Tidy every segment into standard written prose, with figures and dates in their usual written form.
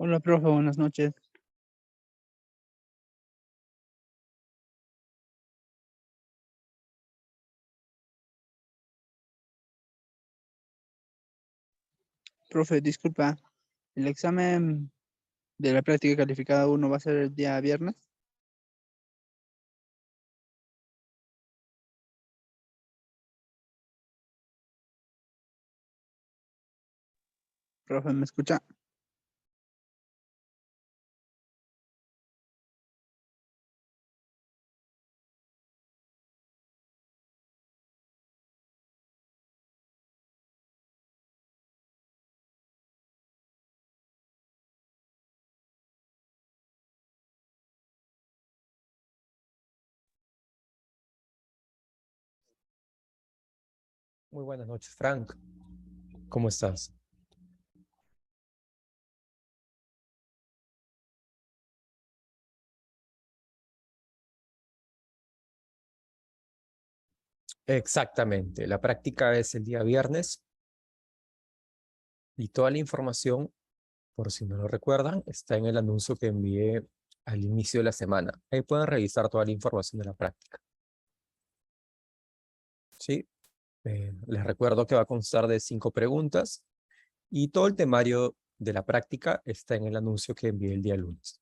Hola, profe, buenas noches. Profe, disculpa, ¿el examen de la práctica calificada 1 va a ser el día viernes? Profe, ¿me escucha? Muy buenas noches, Frank. ¿Cómo estás? Exactamente. La práctica es el día viernes y toda la información, por si no lo recuerdan, está en el anuncio que envié al inicio de la semana. Ahí pueden revisar toda la información de la práctica. ¿Sí? Les recuerdo que va a constar de 5 preguntas y todo el temario de la práctica está en el anuncio que envié el día lunes.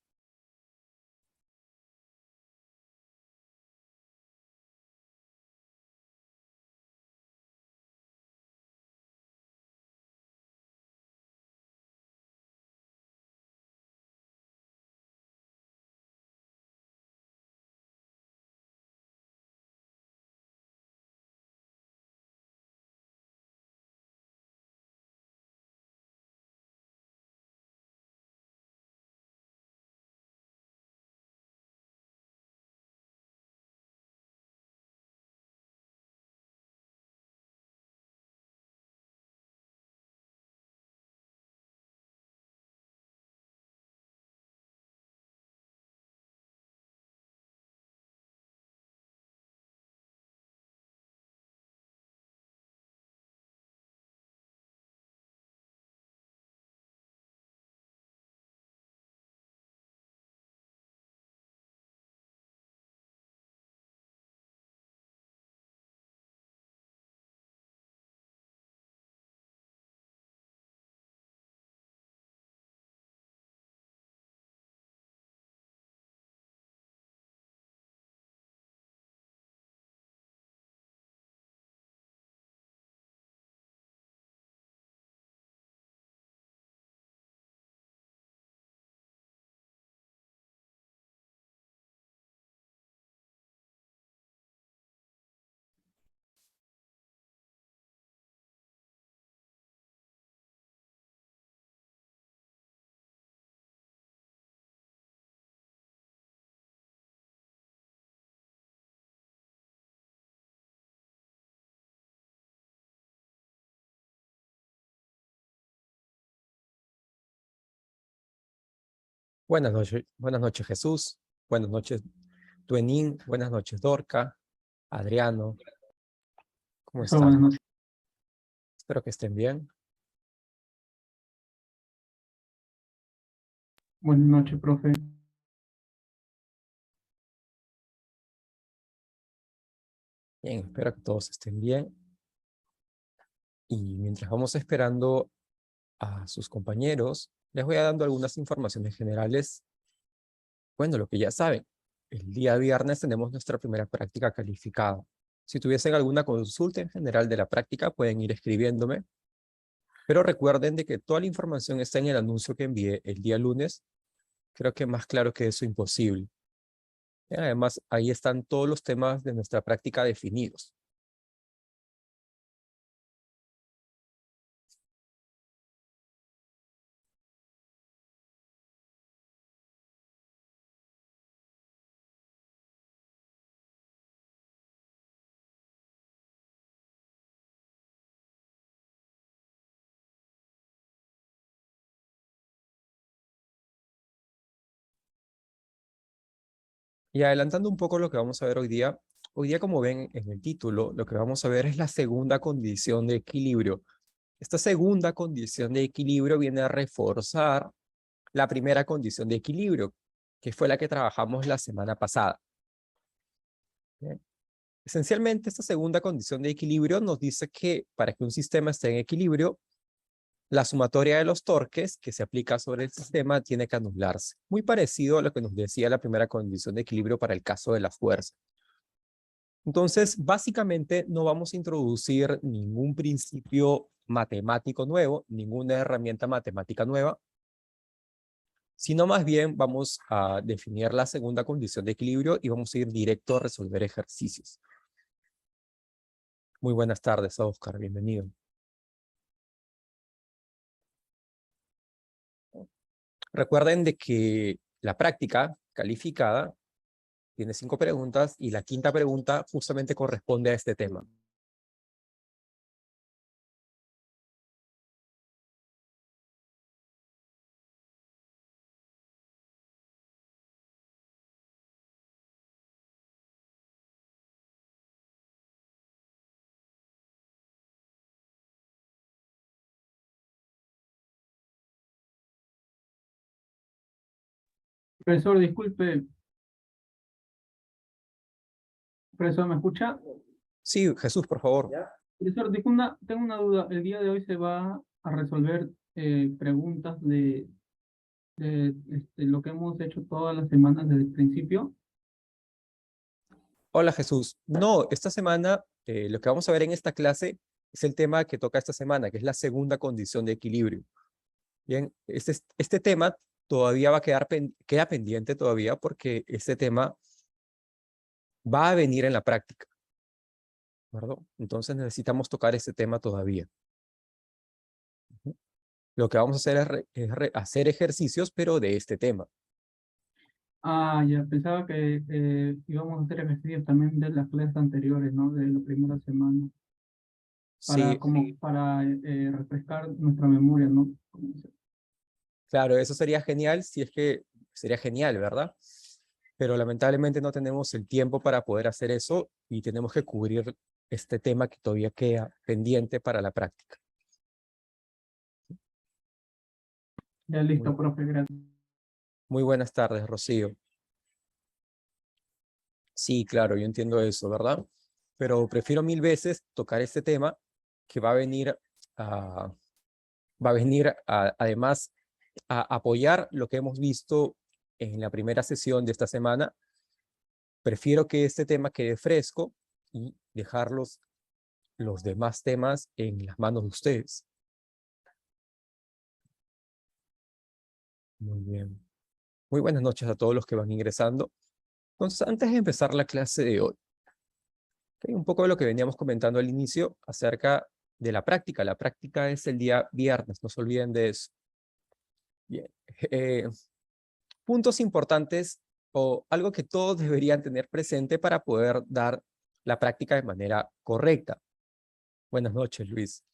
Buenas noches, Jesús. Buenas noches, Duenín. Buenas noches, Dorca, Adriano. ¿Cómo Buenas están? noches. Espero que estén bien. Buenas noches, profe. Bien, espero que todos estén bien. Y mientras vamos esperando a sus compañeros, les voy a dando algunas informaciones generales. Bueno, lo que ya saben, el día viernes tenemos nuestra primera práctica calificada. Si tuviesen alguna consulta en general de la práctica, pueden ir escribiéndome, pero recuerden de que toda la información está en el anuncio que envié el día lunes. Creo que más claro que eso, imposible. Además, ahí están todos los temas de nuestra práctica definidos. Y adelantando un poco lo que vamos a ver hoy día como ven en el título, lo que vamos a ver es la segunda condición de equilibrio. Esta segunda condición de equilibrio viene a reforzar la primera condición de equilibrio, que fue la que trabajamos la semana pasada. Bien. Esencialmente, esta segunda condición de equilibrio nos dice que para que un sistema esté en equilibrio, la sumatoria de los torques que se aplica sobre el sistema tiene que anularse. Muy parecido a lo que nos decía la primera condición de equilibrio para el caso de la fuerza. Entonces, básicamente no vamos a introducir ningún principio matemático nuevo, ninguna herramienta matemática nueva, sino más bien vamos a definir la segunda condición de equilibrio y vamos a ir directo a resolver ejercicios. Muy buenas tardes, Oscar, bienvenido. Recuerden de que la práctica calificada tiene 5 preguntas y la quinta pregunta justamente corresponde a este tema. Profesor, disculpe. Profesor, ¿me escucha? Sí, Jesús, por favor. Profesor, tengo una duda. El día de hoy se va a resolver preguntas de lo que hemos hecho todas las semanas desde el principio. Hola, Jesús. No, esta semana lo que vamos a ver en esta clase es el tema que toca esta semana, que es la segunda condición de equilibrio. Bien, este tema todavía va a queda pendiente todavía porque este tema va a venir en la práctica, ¿verdad? Entonces necesitamos tocar este tema todavía. Lo que vamos a hacer es hacer ejercicios, pero de este tema. Ah, ya pensaba que íbamos a hacer ejercicios también de las clases anteriores, ¿no? De la primera semana. Sí, Para refrescar nuestra memoria, ¿no? claro, eso sería genial, si es que sería genial, ¿verdad? Pero lamentablemente no tenemos el tiempo para poder hacer eso y tenemos que cubrir este tema que todavía queda pendiente para la práctica. Ya listo, profe, gracias. Muy buenas tardes, Rocío. Sí, claro, yo entiendo eso, ¿verdad? Pero prefiero 1000 veces tocar este tema que va a venir además a apoyar lo que hemos visto en la primera sesión de esta semana. Prefiero que este tema quede fresco y dejar los demás temas en las manos de ustedes. Muy bien. Muy buenas noches a todos los que van ingresando. Entonces, antes de empezar la clase de hoy, un poco de lo que veníamos comentando al inicio acerca de la práctica. La práctica es el día viernes, no se olviden de eso. Bien. Puntos importantes o algo que todos deberían tener presente para poder dar la práctica de manera correcta. Buenas noches, Luis.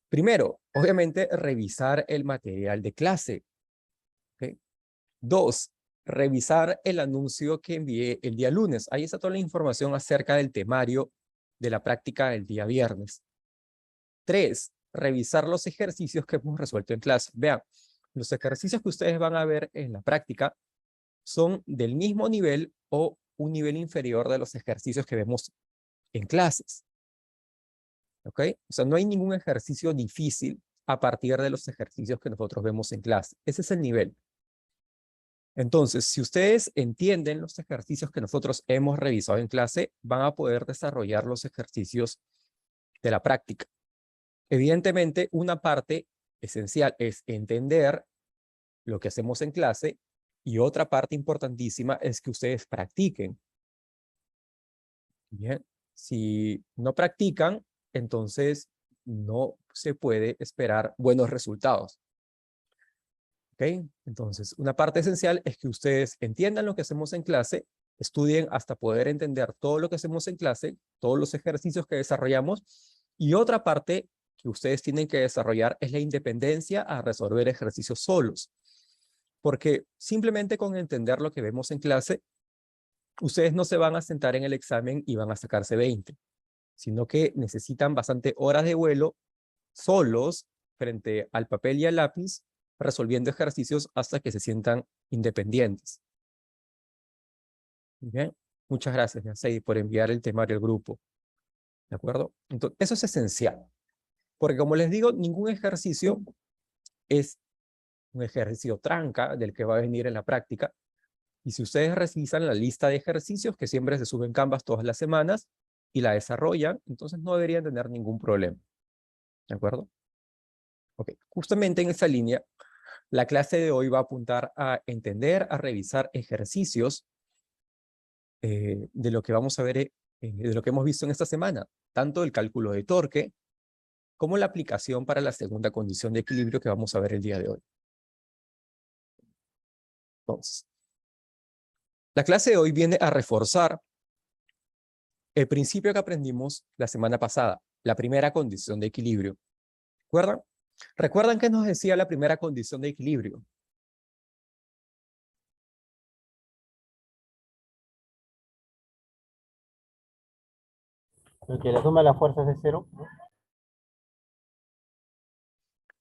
Primero, obviamente, revisar el material de clase. ¿Okay? 2, revisar el anuncio que envié el día lunes. Ahí está toda la información acerca del temario de la práctica del día viernes. 3, revisar los ejercicios que hemos resuelto en clase. Vean, los ejercicios que ustedes van a ver en la práctica son del mismo nivel o un nivel inferior de los ejercicios que vemos en clases. ¿Ok? O sea, no hay ningún ejercicio difícil a partir de los ejercicios que nosotros vemos en clase. Ese es el nivel. Entonces, si ustedes entienden los ejercicios que nosotros hemos revisado en clase, van a poder desarrollar los ejercicios de la práctica. Evidentemente, una parte esencial es entender lo que hacemos en clase y otra parte importantísima es que ustedes practiquen. Bien, si no practican, entonces no se puede esperar buenos resultados. ¿Ok? Entonces, una parte esencial es que ustedes entiendan lo que hacemos en clase, estudien hasta poder entender todo lo que hacemos en clase, todos los ejercicios que desarrollamos, y otra parte que ustedes tienen que desarrollar es la independencia a resolver ejercicios solos. Porque simplemente con entender lo que vemos en clase, ustedes no se van a sentar en el examen y van a sacarse 20, sino que necesitan bastante horas de vuelo solos frente al papel y al lápiz resolviendo ejercicios hasta que se sientan independientes. Bien, muchas gracias, Yasei, por enviar el temario al grupo. ¿De acuerdo? Entonces, eso es esencial. Porque como les digo, ningún ejercicio es un ejercicio tranca del que va a venir en la práctica. Y si ustedes revisan la lista de ejercicios que siempre se suben en Canvas todas las semanas y la desarrollan, entonces no deberían tener ningún problema. ¿De acuerdo? Ok, justamente en esa línea, la clase de hoy va a apuntar a entender, a revisar ejercicios de lo que vamos a ver, de lo que hemos visto en esta semana, tanto el cálculo de torque como la aplicación para la segunda condición de equilibrio que vamos a ver el día de hoy. Entonces, la clase de hoy viene a reforzar el principio que aprendimos la semana pasada, la primera condición de equilibrio. ¿Recuerdan? ¿Recuerdan qué nos decía la primera condición de equilibrio? Que la suma de las fuerzas es 0, ¿no?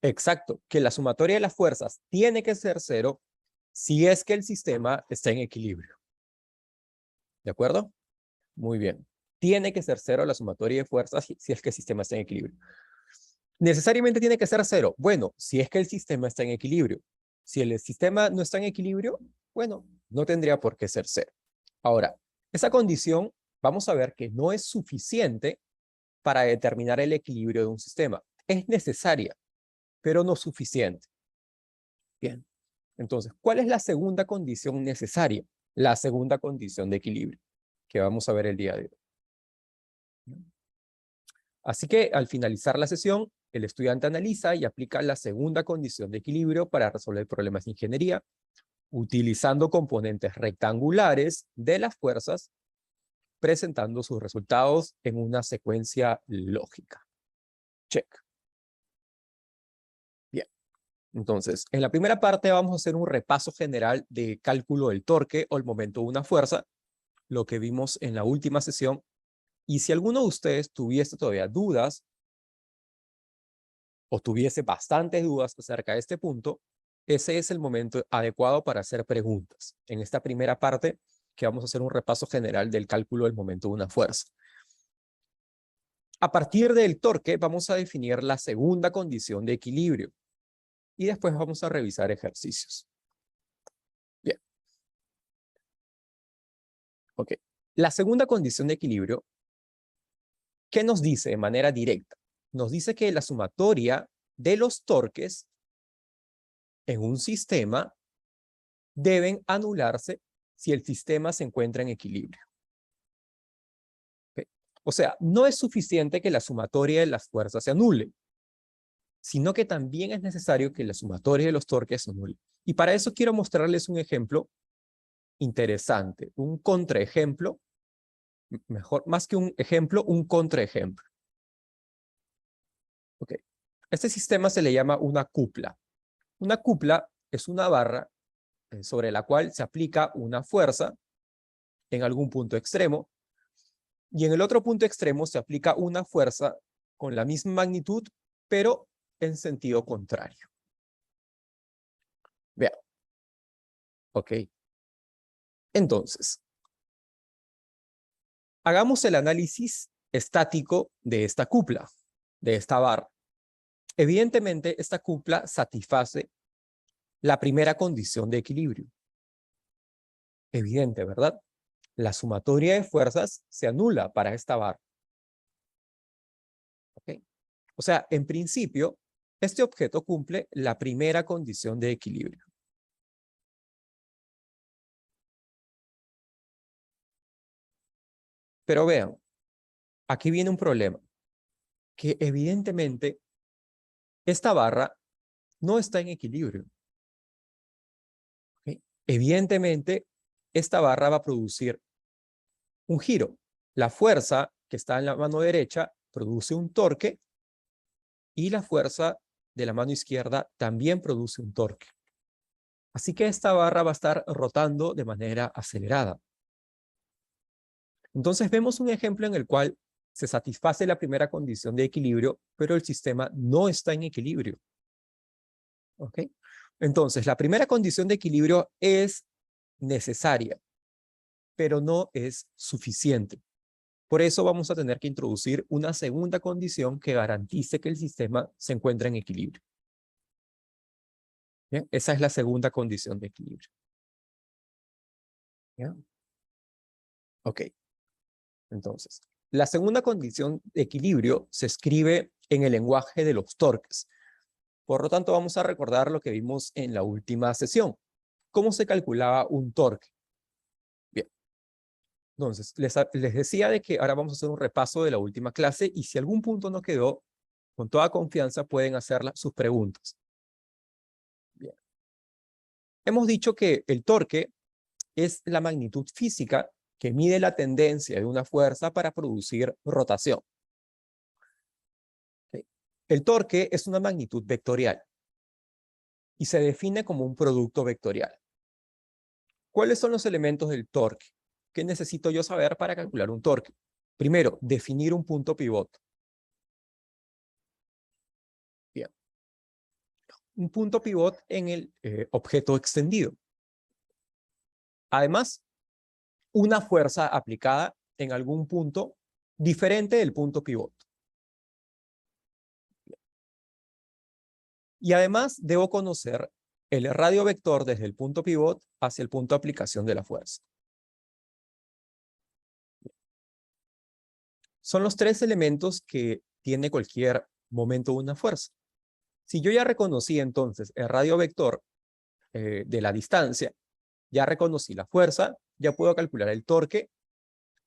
Exacto, que la sumatoria de las fuerzas tiene que ser 0 si es que el sistema está en equilibrio. ¿De acuerdo? Muy bien. Tiene que ser 0 la sumatoria de fuerzas si es que el sistema está en equilibrio. ¿Necesariamente tiene que ser 0? Bueno, si es que el sistema está en equilibrio. Si el sistema no está en equilibrio, bueno, no tendría por qué ser 0. Ahora, esa condición vamos a ver que no es suficiente para determinar el equilibrio de un sistema. Es necesaria, pero no suficiente. Bien. Entonces, ¿cuál es la segunda condición necesaria? La segunda condición de equilibrio, que vamos a ver el día de hoy. Así que al finalizar la sesión, el estudiante analiza y aplica la segunda condición de equilibrio para resolver problemas de ingeniería, utilizando componentes rectangulares de las fuerzas, presentando sus resultados en una secuencia lógica. Check. Bien. Entonces, en la primera parte vamos a hacer un repaso general de cálculo del torque o el momento de una fuerza, lo que vimos en la última sesión. Y si alguno de ustedes tuviese todavía dudas o tuviese bastantes dudas acerca de este punto, ese es el momento adecuado para hacer preguntas. En esta primera parte, que vamos a hacer un repaso general del cálculo del momento de una fuerza. A partir del torque, vamos a definir la segunda condición de equilibrio. Y después vamos a revisar ejercicios. Bien. Ok. La segunda condición de equilibrio, ¿qué nos dice de manera directa? Nos dice que la sumatoria de los torques en un sistema deben anularse si el sistema se encuentra en equilibrio. ¿Okay? O sea, no es suficiente que la sumatoria de las fuerzas se anule, sino que también es necesario que la sumatoria de los torques se anule. Y para eso quiero mostrarles un ejemplo interesante, un contraejemplo, mejor, más que un ejemplo, un contraejemplo. Okay. Este sistema se le llama una cupla. Una cupla es una barra sobre la cual se aplica una fuerza en algún punto extremo y en el otro punto extremo se aplica una fuerza con la misma magnitud, pero en sentido contrario. Vean. Ok. Entonces, hagamos el análisis estático de esta cupla, de esta barra. Evidentemente, esta cupla satisface la primera condición de equilibrio. Evidente, ¿verdad? La sumatoria de fuerzas se anula para esta barra. ¿Okay? O sea, en principio, este objeto cumple la primera condición de equilibrio. Pero vean, aquí viene un problema, que evidentemente esta barra no está en equilibrio. ¿Okay? Evidentemente, esta barra va a producir un giro. La fuerza que está en la mano derecha produce un torque y la fuerza de la mano izquierda también produce un torque. Así que esta barra va a estar rotando de manera acelerada. Entonces vemos un ejemplo en el cual se satisface la primera condición de equilibrio, pero el sistema no está en equilibrio. ¿Ok? Entonces, la primera condición de equilibrio es necesaria, pero no es suficiente. Por eso vamos a tener que introducir una segunda condición que garantice que el sistema se encuentra en equilibrio. ¿Bien? Esa es la segunda condición de equilibrio. ¿Bien? Ok. Entonces, la segunda condición de equilibrio se escribe en el lenguaje de los torques. Por lo tanto, vamos a recordar lo que vimos en la última sesión. ¿Cómo se calculaba un torque? Bien. Entonces, les decía de que ahora vamos a hacer un repaso de la última clase y si algún punto no quedó, con toda confianza pueden hacer sus preguntas. Bien. Hemos dicho que el torque es la magnitud física que mide la tendencia de una fuerza para producir rotación. ¿Sí? El torque es una magnitud vectorial y se define como un producto vectorial. ¿Cuáles son los elementos del torque? ¿Qué necesito yo saber para calcular un torque? Primero, definir un punto pivot. Bien. Un punto pivot en el objeto extendido. Además, una fuerza aplicada en algún punto diferente del punto pivot. Y además, debo conocer el radio vector desde el punto pivot hacia el punto de aplicación de la fuerza. Son los tres elementos que tiene cualquier momento de una fuerza. Si yo ya reconocí entonces el radio vector de la distancia, ya reconocí la fuerza, ya puedo calcular el torque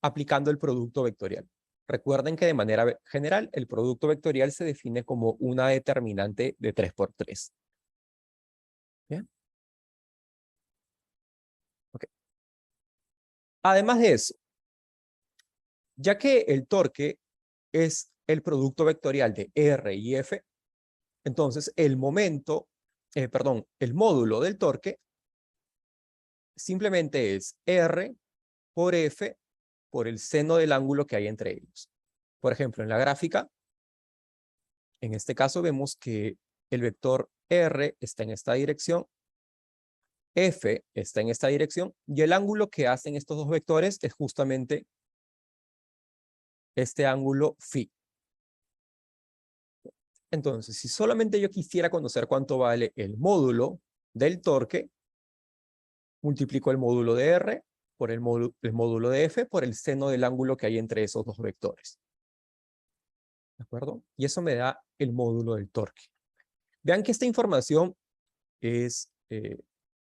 aplicando el producto vectorial. Recuerden que de manera general el producto vectorial se define como una determinante de 3×3. ¿Bien? Okay. Además de eso, ya que el torque es el producto vectorial de R y F, entonces el módulo del torque simplemente es R por F por el seno del ángulo que hay entre ellos. Por ejemplo, en la gráfica, en este caso vemos que el vector R está en esta dirección, F está en esta dirección, y el ángulo que hacen estos dos vectores es justamente este ángulo phi. Entonces, si solamente yo quisiera conocer cuánto vale el módulo del torque, multiplico el módulo de R por el módulo de F por el seno del ángulo que hay entre esos dos vectores. ¿De acuerdo? Y eso me da el módulo del torque. Vean que esta información es,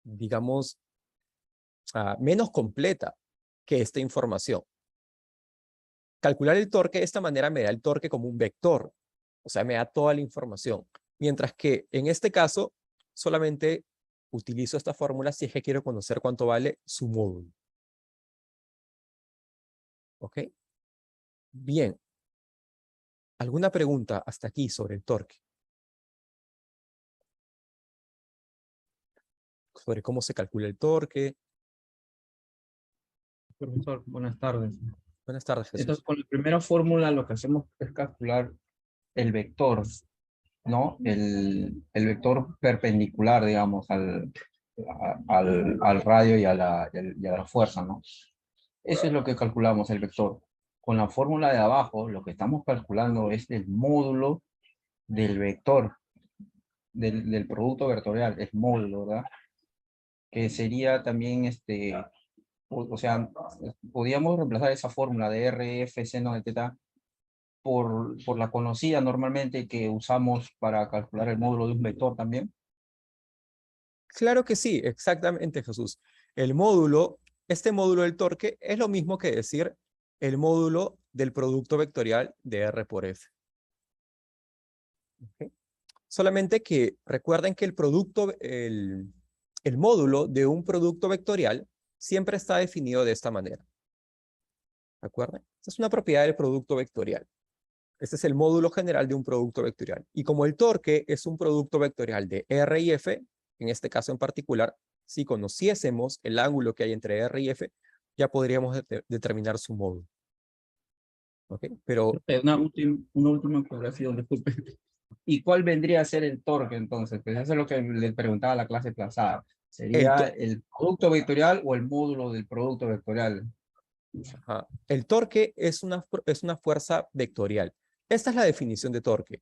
digamos, menos completa que esta información. Calcular el torque de esta manera me da el torque como un vector, o sea, me da toda la información. Mientras que en este caso, solamente utilizo esta fórmula si es que quiero conocer cuánto vale su módulo. ¿Ok? Bien. ¿Alguna pregunta hasta aquí sobre el torque? Sobre cómo se calcula el torque. Profesor, buenas tardes. Buenas tardes, Jesús. Entonces, con la primera fórmula lo que hacemos es calcular el vector, ¿no? El vector perpendicular, digamos, al radio y a la fuerza, ¿no? Eso es lo que calculamos, el vector. Con la fórmula de abajo, lo que estamos calculando es el módulo del vector, del producto vectorial, es módulo, ¿verdad? Que sería también o sea, podríamos reemplazar esa fórmula de RF seno de teta por la conocida normalmente que usamos para calcular el módulo de un vector también. Claro que sí, exactamente, Jesús. El módulo, este módulo del torque es lo mismo que decir el módulo del producto vectorial de R por F. ¿Okay? Solamente que recuerden que el módulo de un producto vectorial siempre está definido de esta manera. ¿De acuerdo? Esta es una propiedad del producto vectorial. Este es el módulo general de un producto vectorial. Y como el torque es un producto vectorial de R y F, en este caso en particular, si conociésemos el ángulo que hay entre R y F, ya podríamos determinar su módulo. ¿Ok? Pero Una última aclaración, disculpe. ¿Y cuál vendría a ser el torque entonces? Pues eso es lo que le preguntaba a la clase pasada. ¿Sería el producto vectorial o el módulo del producto vectorial? Ajá. El torque es una fuerza vectorial. Esta es la definición de torque.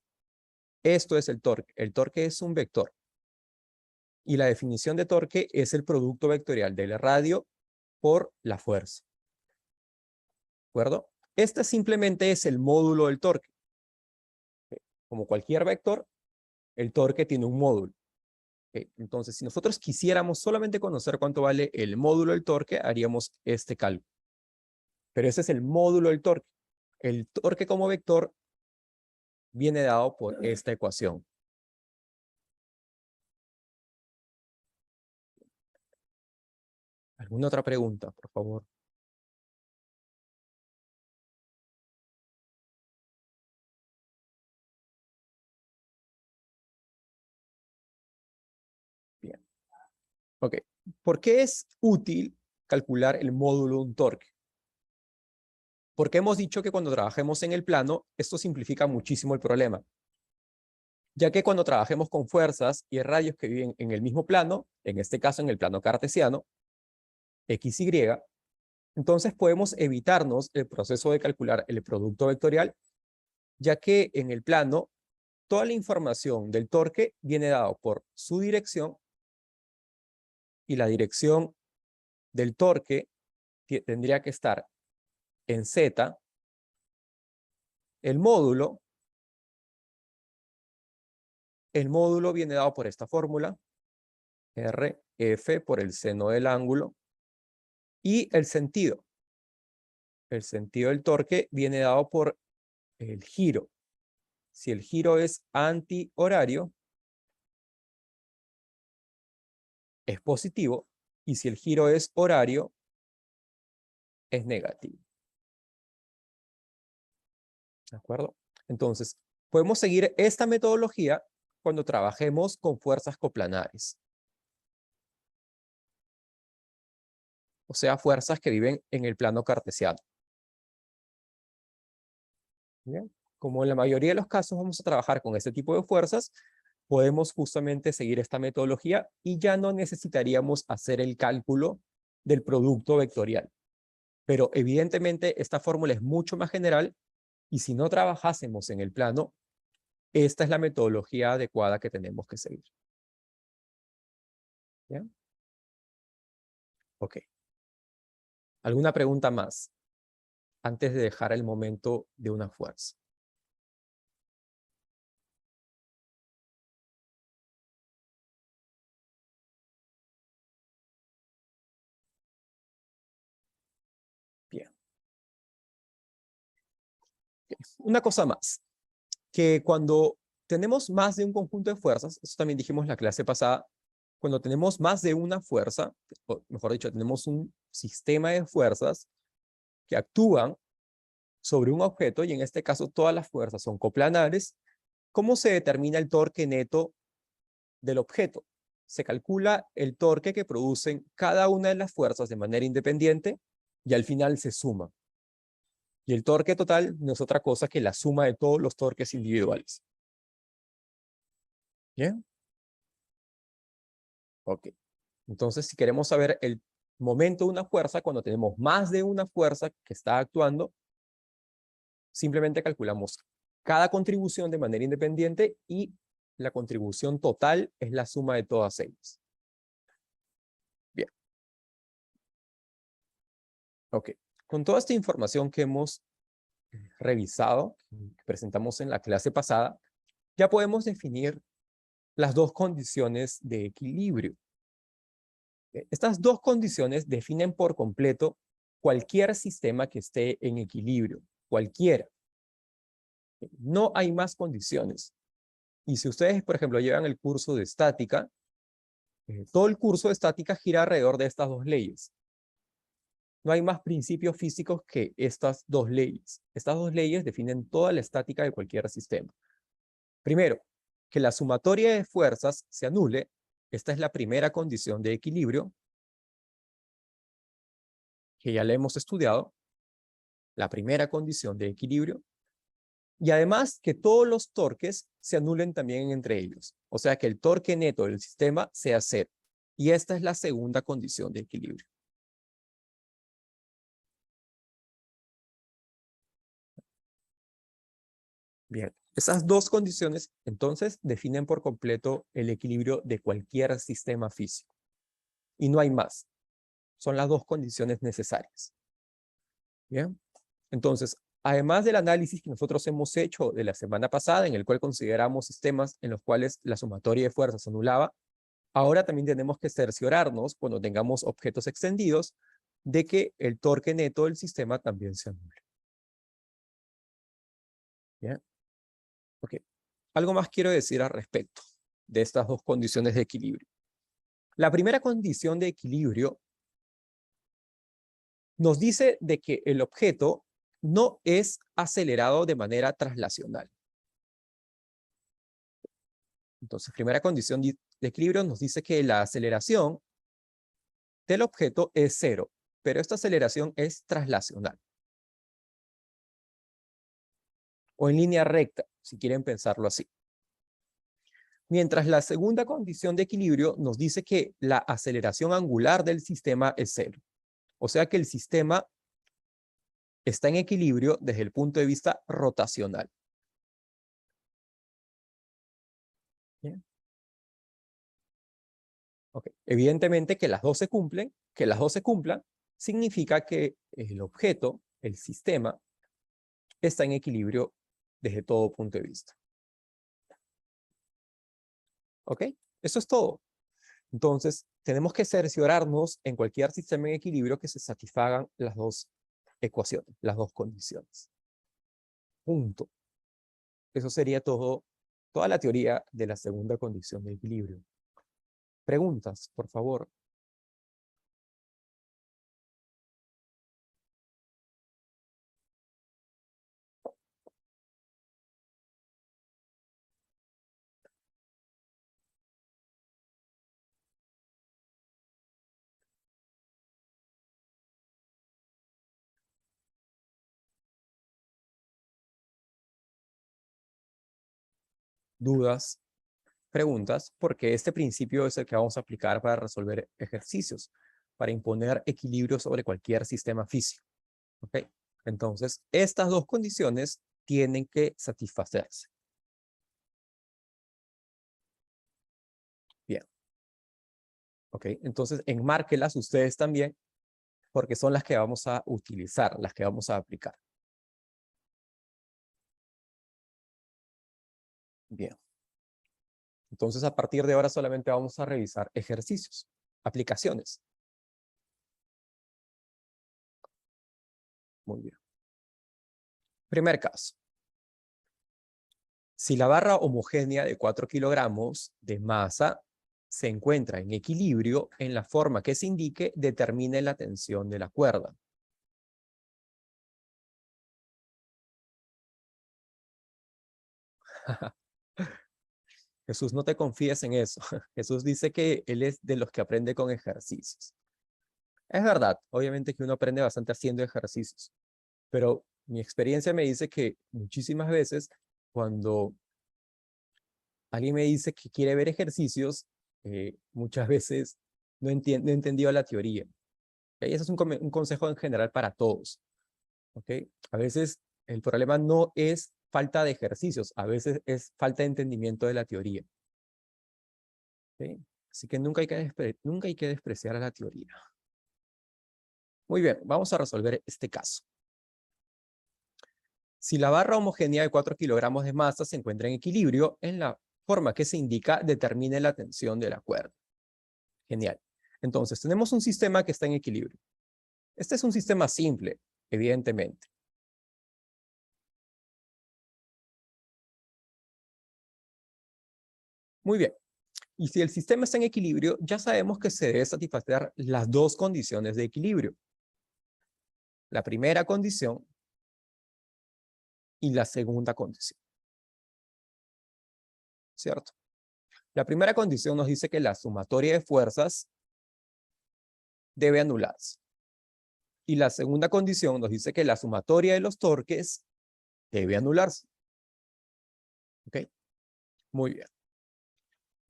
Esto es el torque. El torque es un vector. Y la definición de torque es el producto vectorial del radio por la fuerza. ¿De acuerdo? Este simplemente es el módulo del torque. Como cualquier vector, el torque tiene un módulo. Entonces, si nosotros quisiéramos solamente conocer cuánto vale el módulo del torque, haríamos este cálculo. Pero ese es el módulo del torque. El torque como vector viene dado por esta ecuación. ¿Alguna otra pregunta, por favor? Bien. Ok. ¿Por qué es útil calcular el módulo de un torque? Porque hemos dicho que cuando trabajemos en el plano, esto simplifica muchísimo el problema. Ya que cuando trabajemos con fuerzas y radios que viven en el mismo plano, en este caso en el plano cartesiano, X, Y, entonces podemos evitarnos el proceso de calcular el producto vectorial, ya que en el plano toda la información del torque viene dado por su dirección y la dirección del torque tendría que estar en Z. El módulo viene dado por esta fórmula, RF por el seno del ángulo, y el sentido del torque viene dado por el giro. Si el giro es antihorario, es positivo, y si el giro es horario, es negativo. ¿De acuerdo? Entonces, podemos seguir esta metodología cuando trabajemos con fuerzas coplanares. O sea, fuerzas que viven en el plano cartesiano. ¿Bien? Como en la mayoría de los casos vamos a trabajar con este tipo de fuerzas, podemos justamente seguir esta metodología y ya no necesitaríamos hacer el cálculo del producto vectorial. Pero evidentemente esta fórmula es mucho más general y si no trabajásemos en el plano, esta es la metodología adecuada que tenemos que seguir. ¿Bien? Ok. ¿Alguna pregunta más antes de dejar el momento de una fuerza? Bien. Una cosa más, que cuando tenemos más de un conjunto de fuerzas, eso también dijimos en la clase pasada, cuando tenemos más de una fuerza, o mejor dicho, tenemos un sistema de fuerzas que actúan sobre un objeto, y en este caso todas las fuerzas son coplanares, ¿cómo se determina el torque neto del objeto? Se calcula el torque que producen cada una de las fuerzas de manera independiente y al final se suma. Y el torque total no es otra cosa que la suma de todos los torques individuales. ¿Bien? Ok. Entonces, si queremos saber el momento de una fuerza, cuando tenemos más de una fuerza que está actuando, simplemente calculamos cada contribución de manera independiente y la contribución total es la suma de todas ellas. Bien. Ok. Con toda esta información que hemos revisado, que presentamos en la clase pasada, ya podemos definir las dos condiciones de equilibrio. Estas dos condiciones definen por completo cualquier sistema que esté en equilibrio, cualquiera. No hay más condiciones. Y si ustedes, por ejemplo, llevan el curso de estática, todo el curso de estática gira alrededor de estas dos leyes. No hay más principios físicos que estas dos leyes. Estas dos leyes definen toda la estática de cualquier sistema. Primero, que la sumatoria de fuerzas se anule. Esta es la primera condición de equilibrio, que ya la hemos estudiado. La primera condición de equilibrio. Y además que todos los torques se anulen también entre ellos. O sea que el torque neto del sistema sea cero. Y esta es la segunda condición de equilibrio. Bien, esas dos condiciones entonces definen por completo el equilibrio de cualquier sistema físico. Y no hay más. Son las dos condiciones necesarias. Bien, entonces, además del análisis que nosotros hemos hecho de la semana pasada, en el cual consideramos sistemas en los cuales la sumatoria de fuerzas se anulaba, ahora también tenemos que cerciorarnos, cuando tengamos objetos extendidos, de que el torque neto del sistema también se anule. Bien. Ok. Algo más quiero decir al respecto de estas dos condiciones de equilibrio. La primera condición de equilibrio nos dice de que el objeto no es acelerado de manera traslacional. Entonces, primera condición de equilibrio nos dice que la aceleración del objeto es cero, pero esta aceleración es traslacional. O en línea recta, si quieren pensarlo así. Mientras la segunda condición de equilibrio nos dice que la aceleración angular del sistema es cero. O sea que el sistema está en equilibrio desde el punto de vista rotacional. Bien. Okay. Evidentemente que las dos se cumplen, significa que el objeto, el sistema, está en equilibrio desde todo punto de vista. ¿Ok? Eso es todo. Entonces, tenemos que cerciorarnos en cualquier sistema en equilibrio que se satisfagan las dos ecuaciones, las dos condiciones. Punto. Eso sería todo, toda la teoría de la segunda condición de equilibrio. Preguntas, por favor. Dudas, preguntas, porque este principio es el que vamos a aplicar para resolver ejercicios, para imponer equilibrio sobre cualquier sistema físico. ¿Ok? Entonces, estas dos condiciones tienen que satisfacerse. Bien. ¿Ok? Entonces, enmárquelas ustedes también, porque son las que vamos a utilizar, las que vamos a aplicar. Bien. Entonces, a partir de ahora solamente vamos a revisar ejercicios, aplicaciones. Muy bien. Primer caso. Si la barra homogénea de 4 kilogramos de masa se encuentra en equilibrio, en la forma que se indique, determine la tensión de la cuerda. Jesús, no te confíes en eso. Jesús dice que él es de los que aprende con ejercicios. Es verdad, obviamente que uno aprende bastante haciendo ejercicios, pero mi experiencia me dice que muchísimas veces cuando alguien me dice que quiere ver ejercicios, muchas veces no he entendido la teoría. ¿Okay? Ese es un consejo en general para todos. ¿Okay? A veces el problema no es falta de ejercicios, a veces es falta de entendimiento de la teoría. ¿Okay? Así que nunca hay que despreciar a la teoría. Muy bien, vamos a resolver este caso. Si la barra homogénea de 4 kilogramos de masa se encuentra en equilibrio, en la forma que se indica, determine la tensión de la cuerda. Genial. Entonces, tenemos un sistema que está en equilibrio. Este es un sistema simple, evidentemente. Muy bien. Y si el sistema está en equilibrio, ya sabemos que se debe satisfacer las dos condiciones de equilibrio. La primera condición y la segunda condición. ¿Cierto? La primera condición nos dice que la sumatoria de fuerzas debe anularse. Y la segunda condición nos dice que la sumatoria de los torques debe anularse. ¿Ok? Muy bien.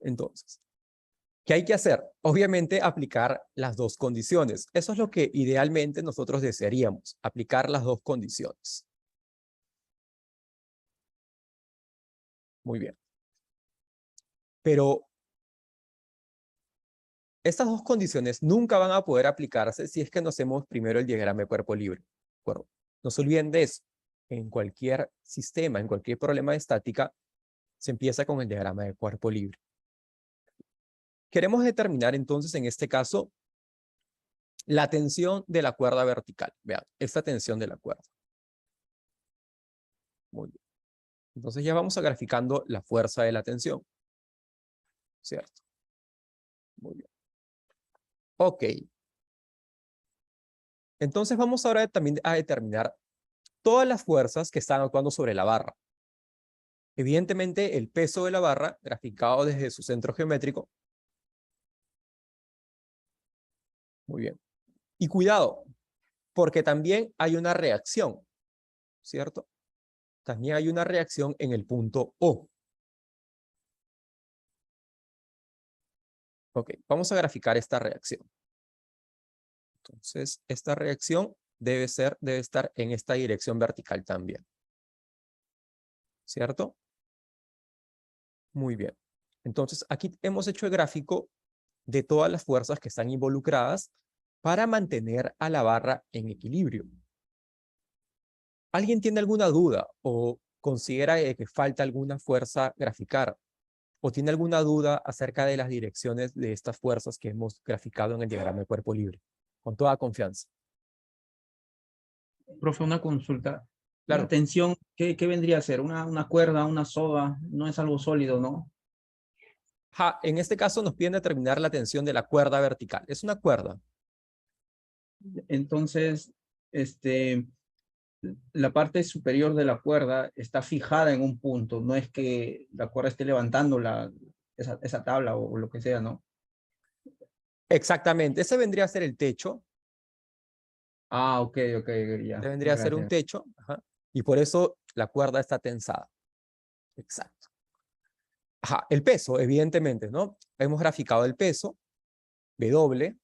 Entonces, ¿qué hay que hacer? Obviamente aplicar las dos condiciones. Eso es lo que idealmente nosotros desearíamos, aplicar las dos condiciones. Muy bien. Pero estas dos condiciones nunca van a poder aplicarse si es que no hacemos primero el diagrama de cuerpo libre. ¿De acuerdo? No se olviden de eso. En cualquier sistema, en cualquier problema de estática, se empieza con el diagrama de cuerpo libre. Queremos determinar entonces en este caso la tensión de la cuerda vertical. Vean, esta tensión de la cuerda. Muy bien. Entonces ya vamos a graficando la fuerza de la tensión. ¿Cierto? Muy bien. Ok. Entonces vamos ahora también a determinar todas las fuerzas que están actuando sobre la barra. Evidentemente, el peso de la barra, graficado desde su centro geométrico. Muy bien. Y cuidado, porque también hay una reacción, ¿cierto? También hay una reacción en el punto O. Ok, vamos a graficar esta reacción. Entonces, esta reacción debe estar en esta dirección vertical también. ¿Cierto? Muy bien. Entonces, aquí hemos hecho el gráfico de todas las fuerzas que están involucradas para mantener a la barra en equilibrio. ¿Alguien tiene alguna duda o considera que falta alguna fuerza graficar? ¿O tiene alguna duda acerca de las direcciones de estas fuerzas que hemos graficado en el diagrama de cuerpo libre? Con toda confianza. Profe, una consulta. Claro. La tensión, ¿qué vendría a ser? ¿Una cuerda, una soga? No es algo sólido, ¿no? En este caso nos piden determinar la tensión de la cuerda vertical. Es una cuerda. Entonces, la parte superior de la cuerda está fijada en un punto. No es que la cuerda esté levantando esa tabla o lo que sea, ¿no? Exactamente. Ese vendría a ser el techo. Ah, ok, ya. Ese vendría a ser un Gracias. techo. Ajá. Y por eso la cuerda está tensada. Exacto. El peso, evidentemente, ¿no? Hemos graficado el peso, W,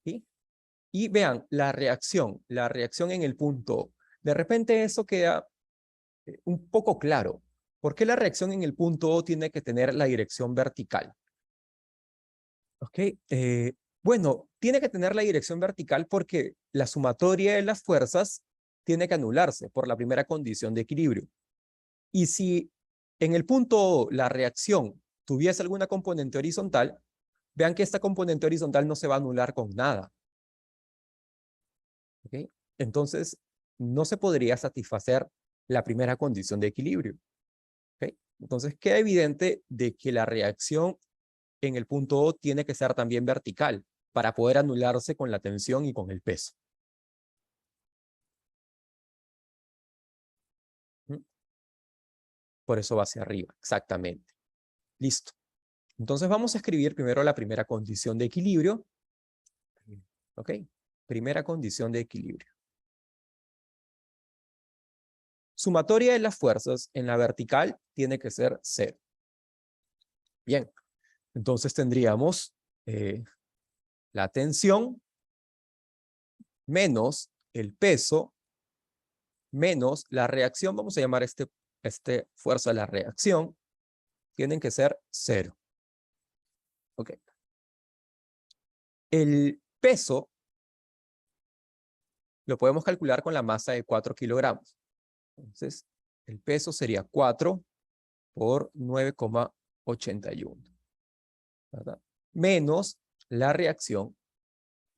¿sí? Y vean, la reacción en el punto O. De repente eso queda un poco claro. ¿Por qué la reacción en el punto O tiene que tener la dirección vertical? ¿Ok? Bueno, tiene que tener la dirección vertical porque la sumatoria de las fuerzas tiene que anularse por la primera condición de equilibrio. Y si en el punto O la reacción tuviese alguna componente horizontal, vean que esta componente horizontal no se va a anular con nada. ¿Ok? Entonces, no se podría satisfacer la primera condición de equilibrio. ¿Ok? Entonces, queda evidente de que la reacción en el punto O tiene que ser también vertical para poder anularse con la tensión y con el peso. Por eso va hacia arriba, exactamente. Listo. Entonces vamos a escribir primero la primera condición de equilibrio. ¿Ok? Primera condición de equilibrio. Sumatoria de las fuerzas en la vertical tiene que ser 0. Bien. Entonces tendríamos la tensión menos el peso menos la reacción. Vamos a llamar este fuerza de la reacción. Tienen que ser 0. Ok. El peso lo podemos calcular con la masa de 4 kilogramos. Entonces, el peso sería 4 por 9,81. ¿Verdad? Menos la reacción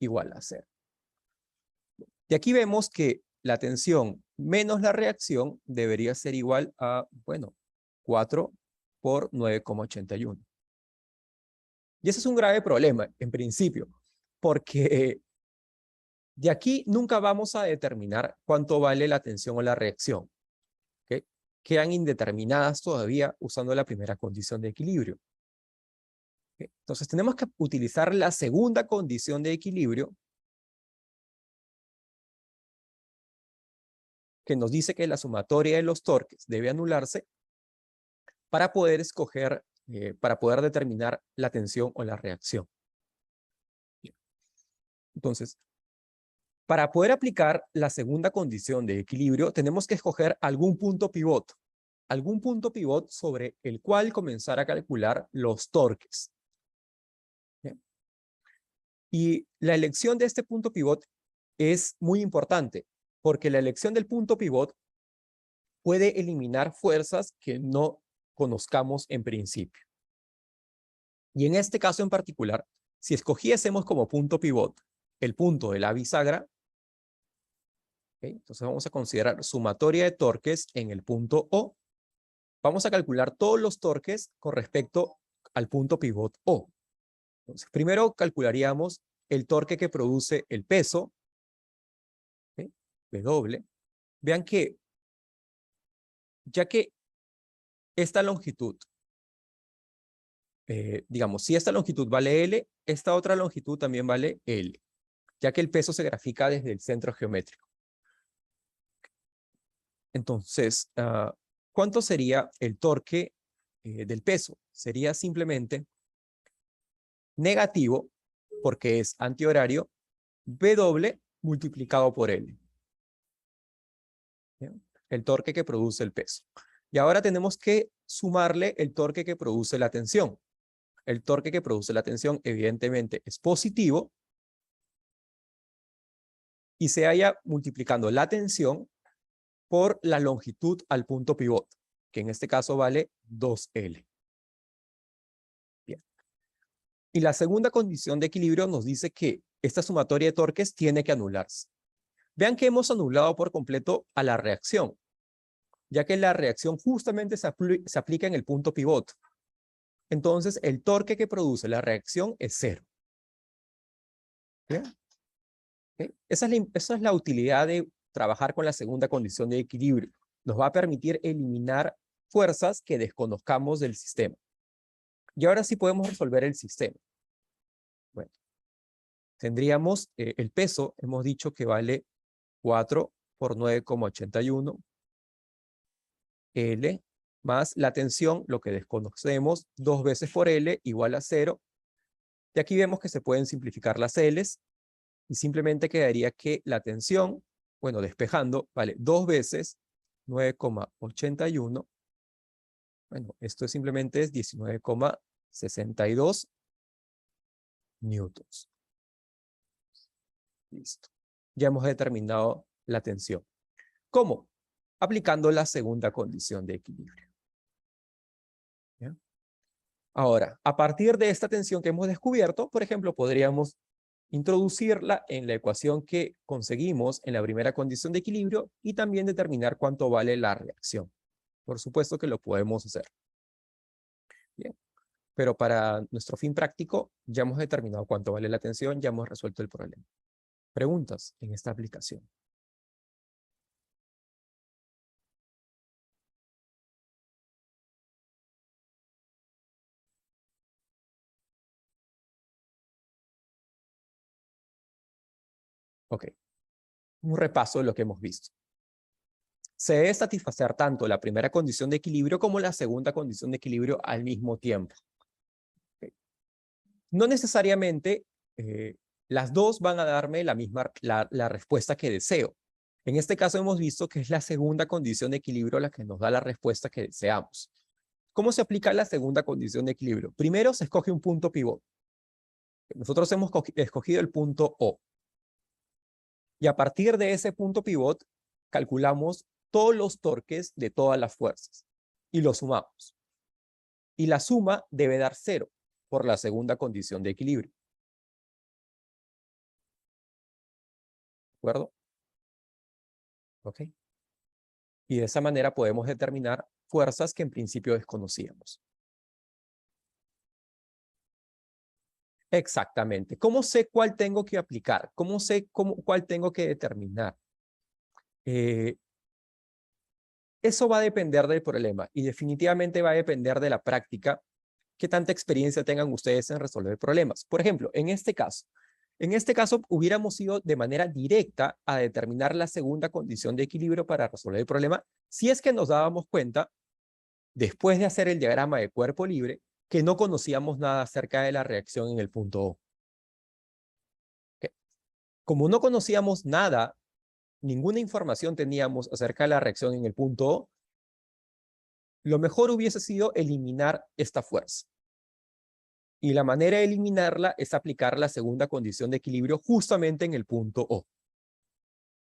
igual a 0. Y aquí vemos que la tensión menos la reacción debería ser igual a, bueno, 4 por 9,81. Y ese es un grave problema, en principio, porque de aquí nunca vamos a determinar cuánto vale la tensión o la reacción. ¿Okay? Quedan indeterminadas todavía usando la primera condición de equilibrio. ¿Okay? Entonces tenemos que utilizar la segunda condición de equilibrio que nos dice que la sumatoria de los torques debe anularse para poder escoger, para poder determinar la tensión o la reacción. Entonces, para poder aplicar la segunda condición de equilibrio, tenemos que escoger algún punto pivot sobre el cual comenzar a calcular los torques. Bien. Y la elección de este punto pivot es muy importante, porque la elección del punto pivot puede eliminar fuerzas que no conozcamos en principio. Y en este caso en particular, si escogiésemos como punto pivot el punto de la bisagra, ¿okay? Entonces vamos a considerar sumatoria de torques en el punto O. Vamos a calcular todos los torques con respecto al punto pivot O. Entonces, primero calcularíamos el torque que produce el peso, ¿okay? W. Vean que, ya que esta longitud, digamos, si esta longitud vale L, esta otra longitud también vale L, ya que el peso se grafica desde el centro geométrico. Entonces, ¿cuánto sería el torque del peso? Sería simplemente negativo, porque es antihorario, W multiplicado por L. ¿Bien? El torque que produce el peso. Y ahora tenemos que sumarle el torque que produce la tensión. El torque que produce la tensión evidentemente es positivo y se halla multiplicando la tensión por la longitud al punto pivot, que en este caso vale 2L. Bien. Y la segunda condición de equilibrio nos dice que esta sumatoria de torques tiene que anularse. Vean que hemos anulado por completo a la reacción, ya que la reacción justamente se aplica en el punto pivot. Entonces, el torque que produce la reacción es 0. ¿Bien? ¿Okay? Esa es la utilidad de trabajar con la segunda condición de equilibrio. Nos va a permitir eliminar fuerzas que desconozcamos del sistema. Y ahora sí podemos resolver el sistema. Bueno, tendríamos el peso, hemos dicho que vale 4 por 9,81 L más la tensión, lo que desconocemos, 2 veces por L igual a 0. Y aquí vemos que se pueden simplificar las L's y simplemente quedaría que la tensión, bueno, despejando, vale 2 veces 9,81. Bueno, esto simplemente es 19,62 newtons. Listo. Ya hemos determinado la tensión. ¿Cómo? Aplicando la segunda condición de equilibrio. ¿Ya? Ahora, a partir de esta tensión que hemos descubierto, por ejemplo, podríamos introducirla en la ecuación que conseguimos en la primera condición de equilibrio y también determinar cuánto vale la reacción. Por supuesto que lo podemos hacer. Bien. Pero para nuestro fin práctico ya hemos determinado cuánto vale la tensión, ya hemos resuelto el problema. ¿Preguntas en esta aplicación? Ok. Un repaso de lo que hemos visto. Se debe satisfacer tanto la primera condición de equilibrio como la segunda condición de equilibrio al mismo tiempo. Okay. No necesariamente las dos van a darme la respuesta que deseo. En este caso hemos visto que es la segunda condición de equilibrio la que nos da la respuesta que deseamos. ¿Cómo se aplica la segunda condición de equilibrio? Primero se escoge un punto pivot. Nosotros hemos escogido el punto O. Y a partir de ese punto pivot, calculamos todos los torques de todas las fuerzas y los sumamos. Y la suma debe dar 0 por la segunda condición de equilibrio. ¿De acuerdo? ¿Ok? Y de esa manera podemos determinar fuerzas que en principio desconocíamos. Exactamente. ¿Cómo sé cuál tengo que aplicar? ¿Cómo sé cuál tengo que determinar? Eso va a depender del problema y definitivamente va a depender de la práctica, qué tanta experiencia tengan ustedes en resolver problemas. Por ejemplo, en este caso hubiéramos ido de manera directa a determinar la segunda condición de equilibrio para resolver el problema si es que nos dábamos cuenta después de hacer el diagrama de cuerpo libre, que no conocíamos nada acerca de la reacción en el punto O. ¿Okay? Como no conocíamos nada, ninguna información teníamos acerca de la reacción en el punto O, lo mejor hubiese sido eliminar esta fuerza. Y la manera de eliminarla es aplicar la segunda condición de equilibrio justamente en el punto O.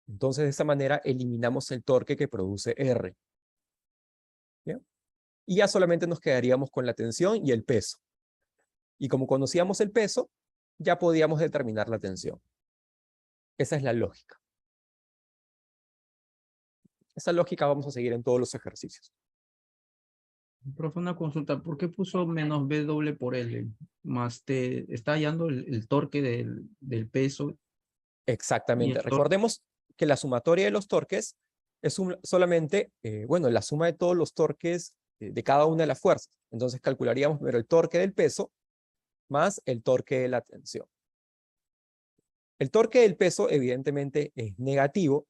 Entonces, de esa manera, eliminamos el torque que produce R. ¿Bien? Y ya solamente nos quedaríamos con la tensión y el peso. Y como conocíamos el peso, ya podíamos determinar la tensión. Esa es la lógica. Esa lógica vamos a seguir en todos los ejercicios. Profe, una consulta, ¿por qué puso menos B doble por L? Más te está hallando el torque del peso. Y Exactamente. el torque. Recordemos que la sumatoria de los torques es solamente, bueno, la suma de todos los torques de cada una de las fuerzas. Entonces calcularíamos primero el torque del peso más el torque de la tensión. El torque del peso evidentemente es negativo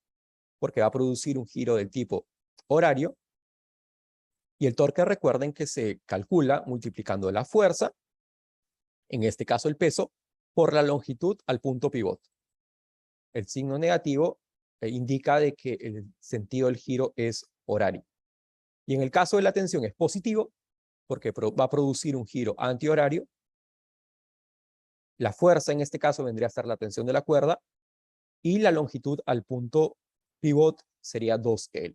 porque va a producir un giro del tipo horario. Y el torque, recuerden que se calcula multiplicando la fuerza, en este caso el peso, por la longitud al punto pivot. El signo negativo indica de que el sentido del giro es horario. Y en el caso de la tensión es positivo, porque va a producir un giro antihorario. La fuerza en este caso vendría a ser la tensión de la cuerda, y la longitud al punto pivot sería 2L.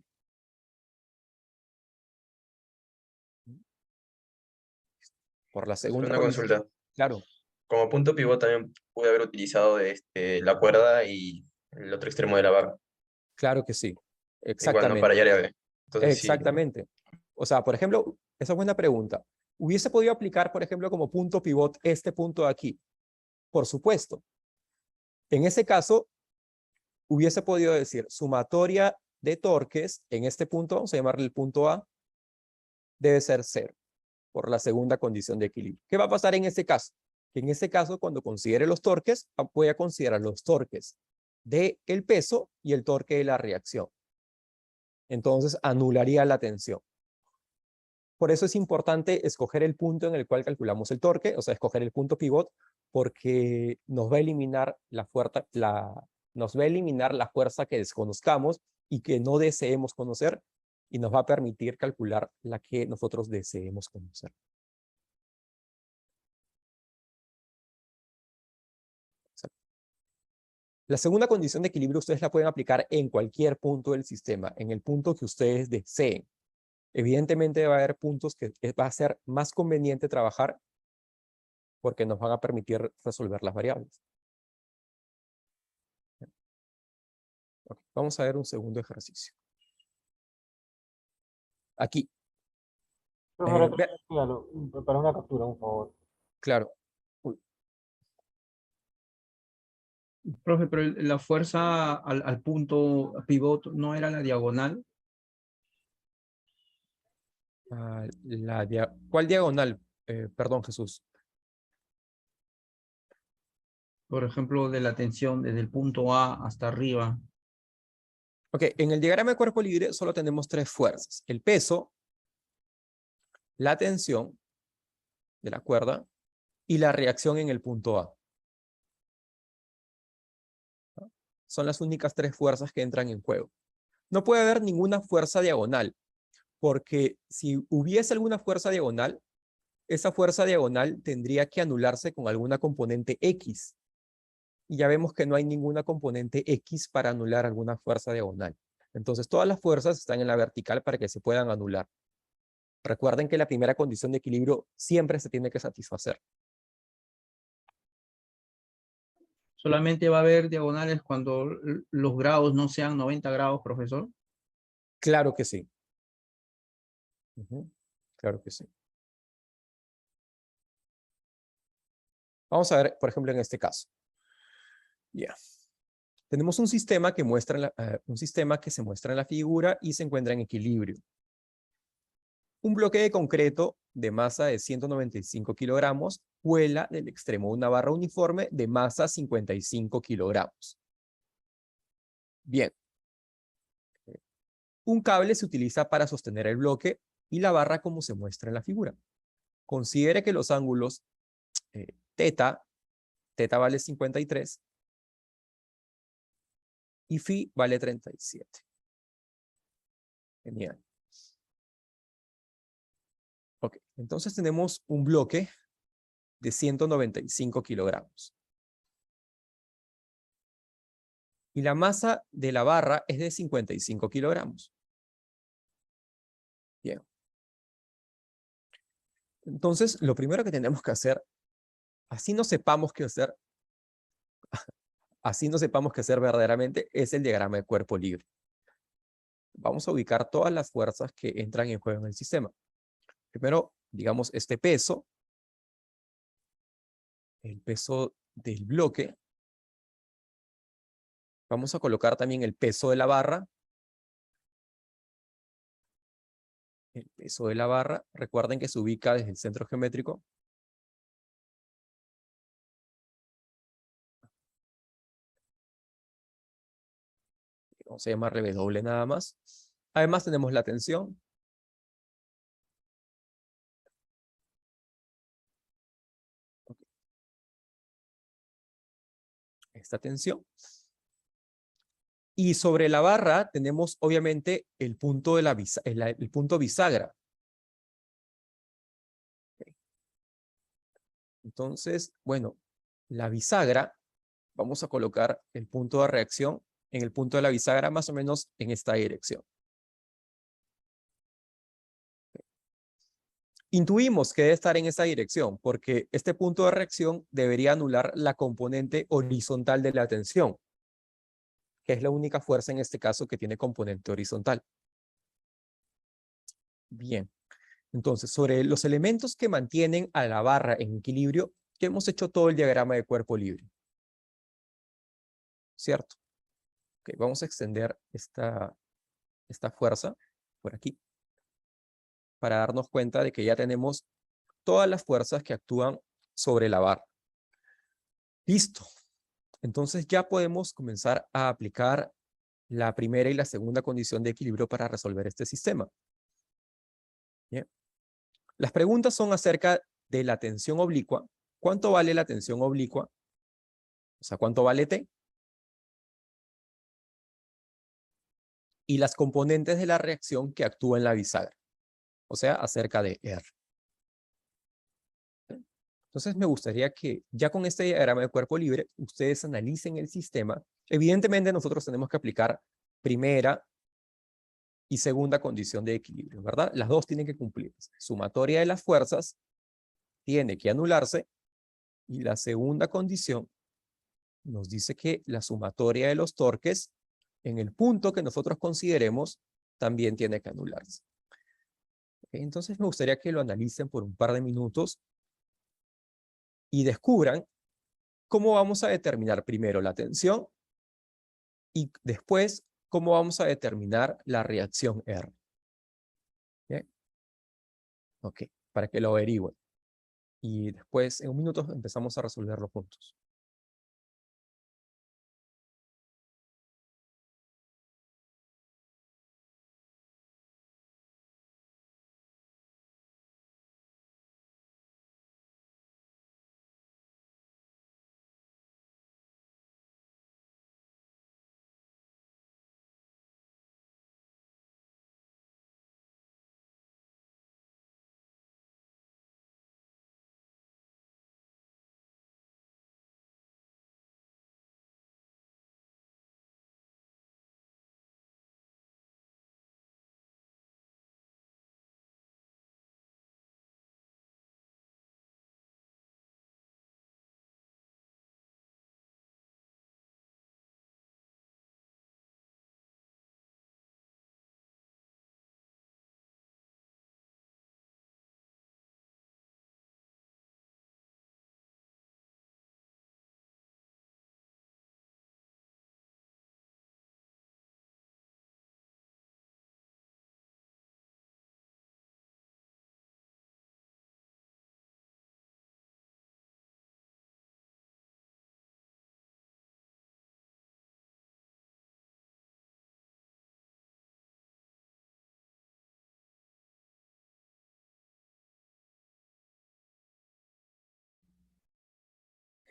Por la segunda Una condición. consulta. Claro, Como punto pivot también pude haber utilizado la cuerda y el otro extremo de la barra. claro que sí. Igual, ¿no? Exactamente. Para área B. Entonces, sí. Exactamente. O sea, por ejemplo, esa es buena pregunta. ¿Hubiese podido aplicar, por ejemplo, como punto pivot este punto de aquí? Por supuesto. En ese caso, hubiese podido decir sumatoria de torques en este punto, vamos a llamarle el punto A, debe ser 0, por la segunda condición de equilibrio. ¿Qué va a pasar en este caso? Que en este caso, cuando considere los torques, voy a considerar los torques del peso y el torque de la reacción. Entonces, anularía la tensión. Por eso es importante escoger el punto en el cual calculamos el torque, o sea, escoger el punto pivot, porque nos va a eliminar la fuerza que desconozcamos y que no deseemos conocer, y nos va a permitir calcular la que nosotros deseemos conocer. La segunda condición de equilibrio ustedes la pueden aplicar en cualquier punto del sistema, en el punto que ustedes deseen. Evidentemente va a haber puntos que va a ser más conveniente trabajar porque nos van a permitir resolver las variables. Okay, vamos a ver un segundo ejercicio. Aquí. Para una captura, por favor. Claro. Uy, Profe, pero la fuerza al punto pivot no era la diagonal. ¿Cuál diagonal? Perdón, Jesús. Por ejemplo, de la tensión desde el punto A hasta arriba. Ok, en el diagrama de cuerpo libre solo tenemos 3 fuerzas. El peso, la tensión de la cuerda y la reacción en el punto A. Son las únicas 3 fuerzas que entran en juego. No puede haber ninguna fuerza diagonal, porque si hubiese alguna fuerza diagonal, esa fuerza diagonal tendría que anularse con alguna componente X. Y ya vemos que no hay ninguna componente X para anular alguna fuerza diagonal. Entonces todas las fuerzas están en la vertical para que se puedan anular. Recuerden que la primera condición de equilibrio siempre se tiene que satisfacer. Solamente va a haber diagonales cuando los grados no sean 90 grados, profesor. Claro que sí. Claro que sí. Vamos a ver, por ejemplo, en este caso. Ya. Tenemos un sistema que se muestra en la figura y se encuentra en equilibrio. Un bloque de concreto de masa de 195 kilogramos vuela del extremo de una barra uniforme de masa 55 kilogramos. Bien. Un cable se utiliza para sostener el bloque y la barra como se muestra en la figura. Considere que los ángulos teta vale 53 y phi vale 37. Genial. Ok, entonces tenemos un bloque de 195 kilogramos. Y la masa de la barra es de 55 kilogramos. Bien. Entonces, lo primero que tenemos que hacer, así no sepamos qué hacer, así no sepamos qué hacer verdaderamente, es el diagrama de cuerpo libre. Vamos a ubicar todas las fuerzas que entran en juego en el sistema. Primero, digamos, este peso, el peso del bloque. Vamos a colocar también el peso de la barra. El peso de la barra, recuerden que se ubica desde el centro geométrico. Vamos a llamarle W nada más. Además tenemos la tensión. Esta tensión. Y sobre la barra tenemos obviamente el punto, de el punto bisagra. Entonces, bueno, la bisagra, vamos a colocar el punto de reacción en el punto de la bisagra más o menos en esta dirección. Intuimos que debe estar en esa dirección porque este punto de reacción debería anular la componente horizontal de la tensión, que es la única fuerza en este caso que tiene componente horizontal. Bien, entonces sobre los elementos que mantienen a la barra en equilibrio, ya hemos hecho todo el diagrama de cuerpo libre. ¿Cierto? Ok, vamos a extender esta fuerza por aquí para darnos cuenta de que ya tenemos todas las fuerzas que actúan sobre la barra. Listo. Entonces ya podemos comenzar a aplicar la primera y la segunda condición de equilibrio para resolver este sistema. Bien. Las preguntas son acerca de la tensión oblicua. ¿Cuánto vale la tensión oblicua? O sea, ¿cuánto vale T? Y las componentes de la reacción que actúa en la bisagra. O sea, acerca de R. Entonces me gustaría que ya con este diagrama de cuerpo libre, ustedes analicen el sistema. Evidentemente nosotros tenemos que aplicar primera y segunda condición de equilibrio, ¿verdad? Las dos tienen que cumplirse. Sumatoria de las fuerzas tiene que anularse y la segunda condición nos dice que la sumatoria de los torques en el punto que nosotros consideremos también tiene que anularse. Entonces me gustaría que lo analicen por un par de minutos y descubran cómo vamos a determinar primero la tensión y después cómo vamos a determinar la reacción R. ¿Bien? Ok, para que lo averigüen. Y después, en un minuto, empezamos a resolver los puntos.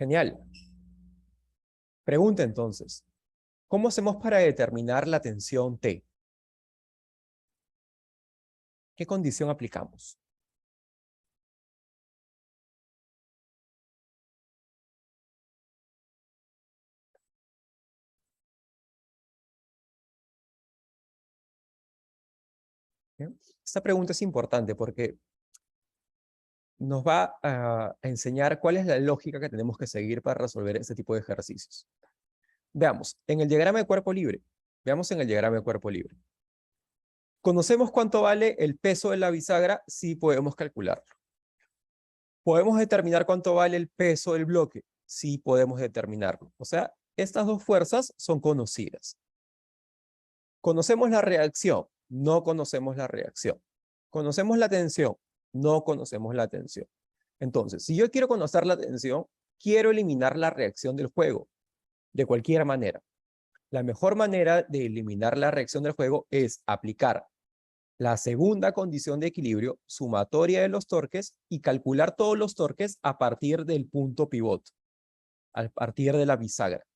Genial. Pregunta entonces, ¿cómo hacemos para determinar la tensión T? ¿Qué condición aplicamos? ¿Bien? Esta pregunta es importante porque nos va a enseñar cuál es la lógica que tenemos que seguir para resolver este tipo de ejercicios. Veamos, en el diagrama de cuerpo libre. Veamos en el diagrama de cuerpo libre. ¿Conocemos cuánto vale el peso de la bisagra? Sí, podemos calcularlo. ¿Podemos determinar cuánto vale el peso del bloque? Sí, podemos determinarlo. O sea, estas dos fuerzas son conocidas. ¿Conocemos la reacción? No conocemos la reacción. ¿Conocemos la tensión? No conocemos la tensión. Entonces, si yo quiero conocer la tensión, quiero eliminar la reacción del juego, de cualquier manera. La mejor manera de eliminar la reacción del juego es aplicar la segunda condición de equilibrio, sumatoria de los torques, y calcular todos los torques a partir del punto pivot, a partir de la bisagra.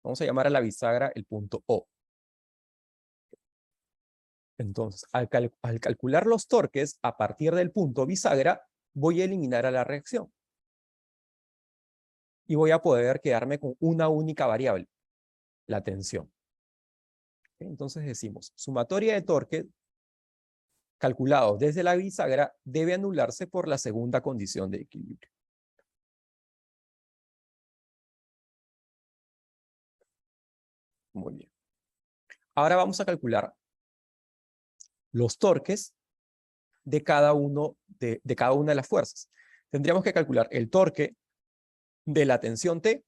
Vamos a llamar a la bisagra el punto O. Entonces, al calcular los torques a partir del punto bisagra, voy a eliminar a la reacción. Y voy a poder quedarme con una única variable, la tensión. Entonces decimos, sumatoria de torques calculado desde la bisagra debe anularse por la segunda condición de equilibrio. Muy bien. Ahora vamos a calcular los torques de cada una de las fuerzas. Tendríamos que calcular el torque de la tensión T,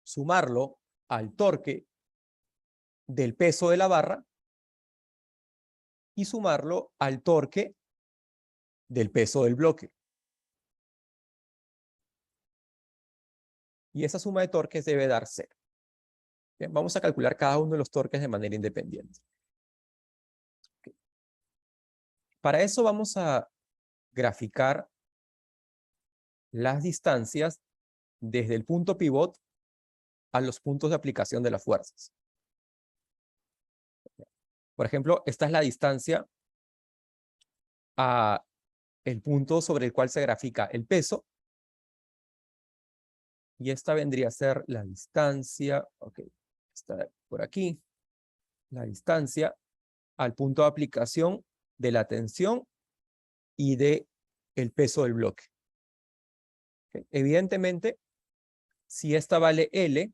sumarlo al torque del peso de la barra y sumarlo al torque del peso del bloque. Y esa suma de torques debe dar 0. Bien, vamos a calcular cada uno de los torques de manera independiente. Okay. Para eso vamos a graficar las distancias desde el punto pivot a los puntos de aplicación de las fuerzas. Por ejemplo, esta es la distancia a el punto sobre el cual se grafica el peso. Y esta vendría a ser la distancia, ok, está por aquí, la distancia al punto de aplicación de la tensión y de el peso del bloque. Okay. Evidentemente, si esta vale L,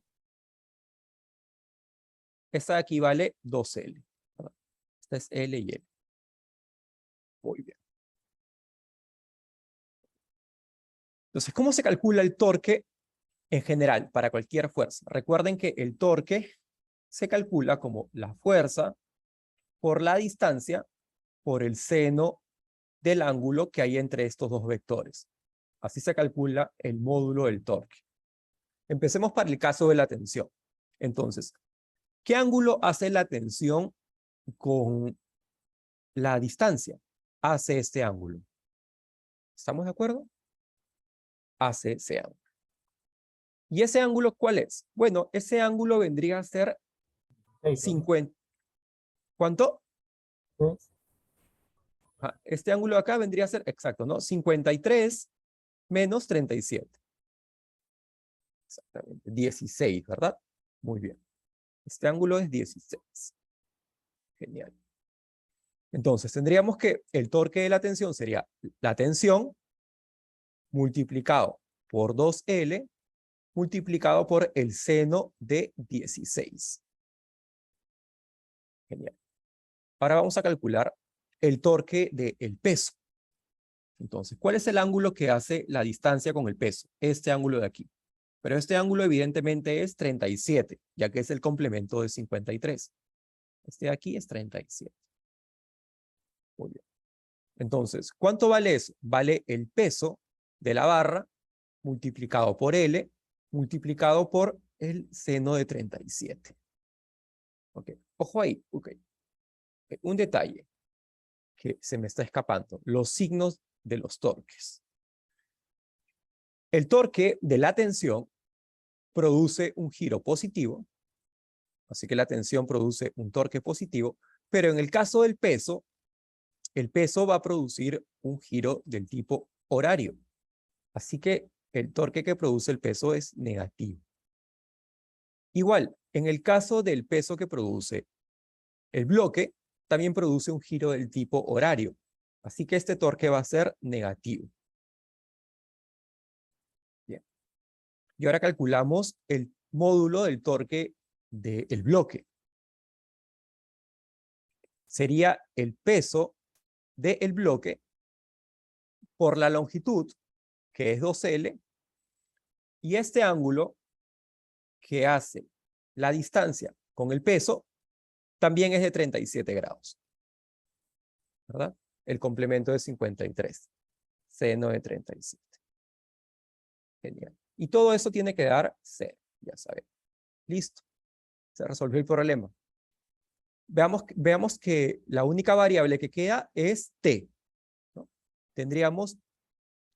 esta de aquí vale 2L. ¿Verdad? Esta es L y L. Muy bien. Entonces, ¿cómo se calcula el torque en general para cualquier fuerza? Recuerden que el torque se calcula como la fuerza por la distancia por el seno del ángulo que hay entre estos dos vectores. Así se calcula el módulo del torque. Empecemos para el caso de la tensión. Entonces, ¿qué ángulo hace la tensión con la distancia? Hace este ángulo. ¿Estamos de acuerdo? Hace ese ángulo. ¿Y ese ángulo cuál es? Bueno, ese ángulo vendría a ser 50. ¿Cuánto? Este ángulo de acá vendría a ser, exacto, ¿no? 53 menos 37. Exactamente, 16, ¿verdad? Muy bien. Este ángulo es 16. Genial. Entonces, tendríamos que el torque de la tensión sería la tensión multiplicado por 2L multiplicado por el seno de 16. Genial. Ahora vamos a calcular el torque del peso. Entonces, ¿cuál es el ángulo que hace la distancia con el peso? Este ángulo de aquí. Pero este ángulo evidentemente es 37, ya que es el complemento de 53. Este de aquí es 37. Muy bien. Entonces, ¿cuánto vale eso? Vale el peso de la barra multiplicado por L multiplicado por el seno de 37. Ok, ojo ahí. Ok. Un detalle que se me está escapando. Los signos de los torques. El torque de la tensión produce un giro positivo, así que la tensión produce un torque positivo, pero en el caso del peso, el peso va a producir un giro del tipo horario. Así que el torque que produce el peso es negativo. Igual, en el caso del peso que produce el bloque, también produce un giro del tipo horario. Así que este torque va a ser negativo. Bien. Y ahora calculamos el módulo del torque del bloque. Sería el peso del bloque por la longitud, que es 2L, y este ángulo que hace la distancia con el peso también es de 37 grados. ¿Verdad? El complemento de 53. Seno de 37. Genial. Y todo eso tiene que dar 0, ya saben. Listo. Se resolvió el problema. Veamos que la única variable que queda es t, ¿no? Tendríamos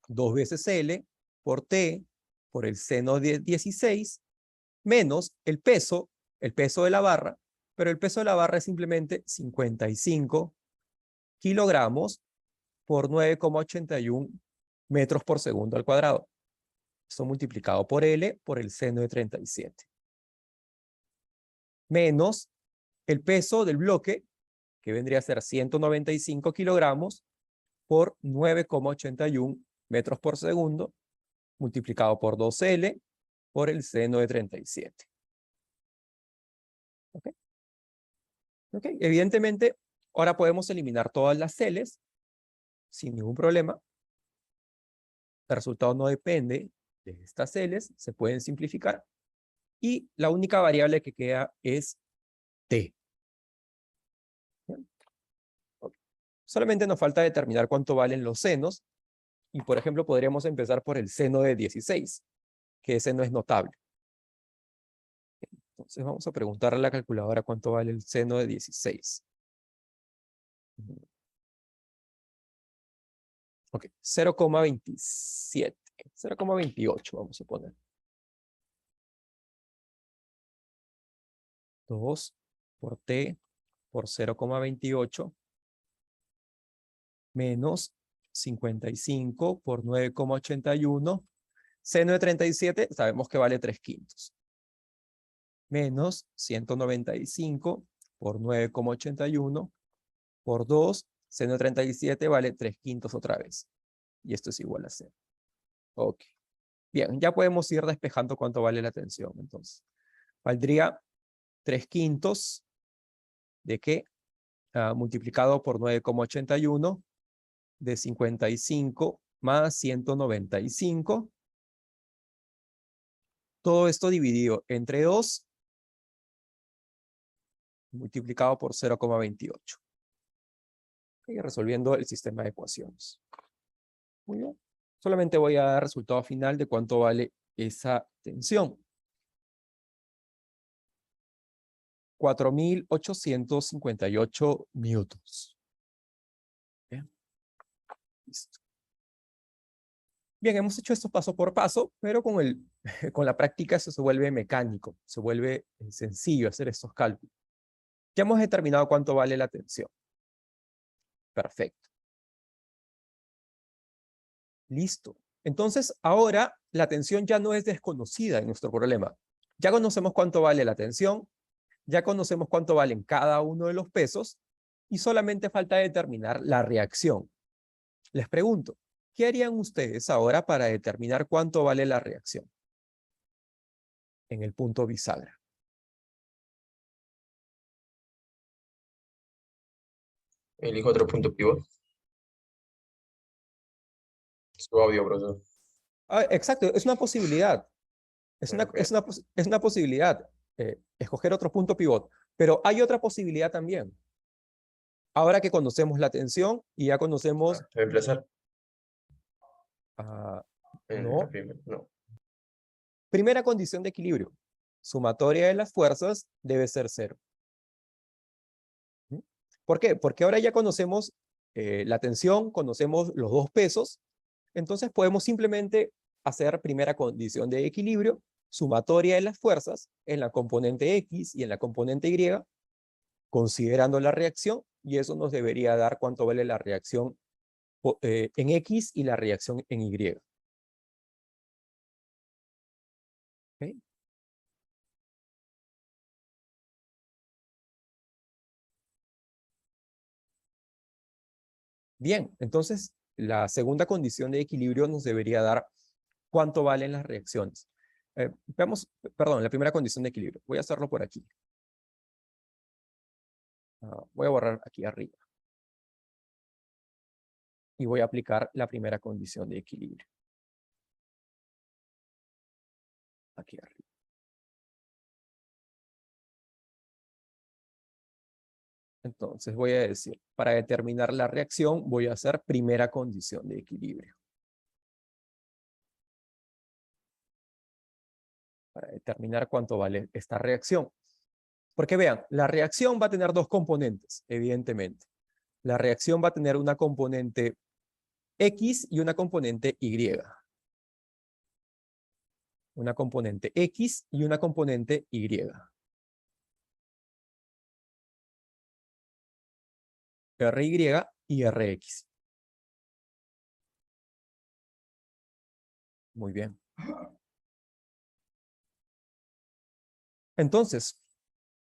2 veces L por t por el seno de 16 menos el peso de la barra, pero el peso de la barra es simplemente 55 kilogramos por 9,81 metros por segundo al cuadrado. Esto multiplicado por L por el seno de 37. Menos el peso del bloque, que vendría a ser 195 kilogramos por 9,81 metros por segundo, multiplicado por 2L por el seno de 37. ¿Ok? ¿Ok? Evidentemente, ahora podemos eliminar todas las L's sin ningún problema. El resultado no depende de estas L's, se pueden simplificar. Y la única variable que queda es T. ¿Bien? Okay. Solamente nos falta determinar cuánto valen los senos. Y, por ejemplo, podríamos empezar por el seno de 16, que ese no es notable. Entonces vamos a preguntarle a la calculadora cuánto vale el seno de 16. Ok, 0,27. 0,28 vamos a poner. 2 por t por 0,28 menos 55 por 9,81. Seno de 37 sabemos que vale 3/5. Menos 195 por 9,81 por 2. Seno de 37 vale 3/5 otra vez. Y esto es igual a 0. Ok. Bien, ya podemos ir despejando cuánto vale la tensión. Entonces, valdría 3/5 de qué? Multiplicado por 9,81 de 55 más 195. Todo esto dividido entre 2 multiplicado por 0,28. Y resolviendo el sistema de ecuaciones. Muy bien. Solamente voy a dar resultado final de cuánto vale esa tensión. 4.858 newtons. Bien. Listo. Bien, hemos hecho esto paso por paso, pero con la práctica eso se vuelve mecánico, se vuelve sencillo hacer estos cálculos. Ya hemos determinado cuánto vale la tensión. Perfecto. Listo. Entonces, ahora la tensión ya no es desconocida en nuestro problema. Ya conocemos cuánto vale la tensión, ya conocemos cuánto valen cada uno de los pesos, y solamente falta determinar la reacción. Les pregunto, ¿qué harían ustedes ahora para determinar cuánto vale la reacción en el punto bisagra? Elijo otro punto pivot. Su audio, profesor. Exacto, es una posibilidad. Es una posibilidad escoger otro punto pivot. Pero hay otra posibilidad también. Ahora que conocemos la tensión y ya conocemos... Reemplazar. No. No. Primera condición de equilibrio. Sumatoria de las fuerzas debe ser 0. ¿Por qué? Porque ahora ya conocemos la tensión, conocemos los dos pesos, entonces podemos simplemente hacer primera condición de equilibrio, sumatoria de las fuerzas en la componente X y en la componente Y, considerando la reacción, y eso nos debería dar cuánto vale la reacción en X y la reacción en Y. ¿Okay? Bien, entonces la segunda condición de equilibrio nos debería dar cuánto valen las reacciones. Veamos, perdón, la primera condición de equilibrio. Voy a hacerlo por aquí. Voy a borrar aquí arriba. Y voy a aplicar la primera condición de equilibrio. Aquí arriba. Entonces voy a decir, para determinar la reacción, voy a hacer primera condición de equilibrio. Para determinar cuánto vale esta reacción. Porque vean, la reacción va a tener dos componentes, evidentemente. La reacción va a tener una componente X y una componente Y. Una componente X y una componente Y. RY y RX. Muy bien. Entonces,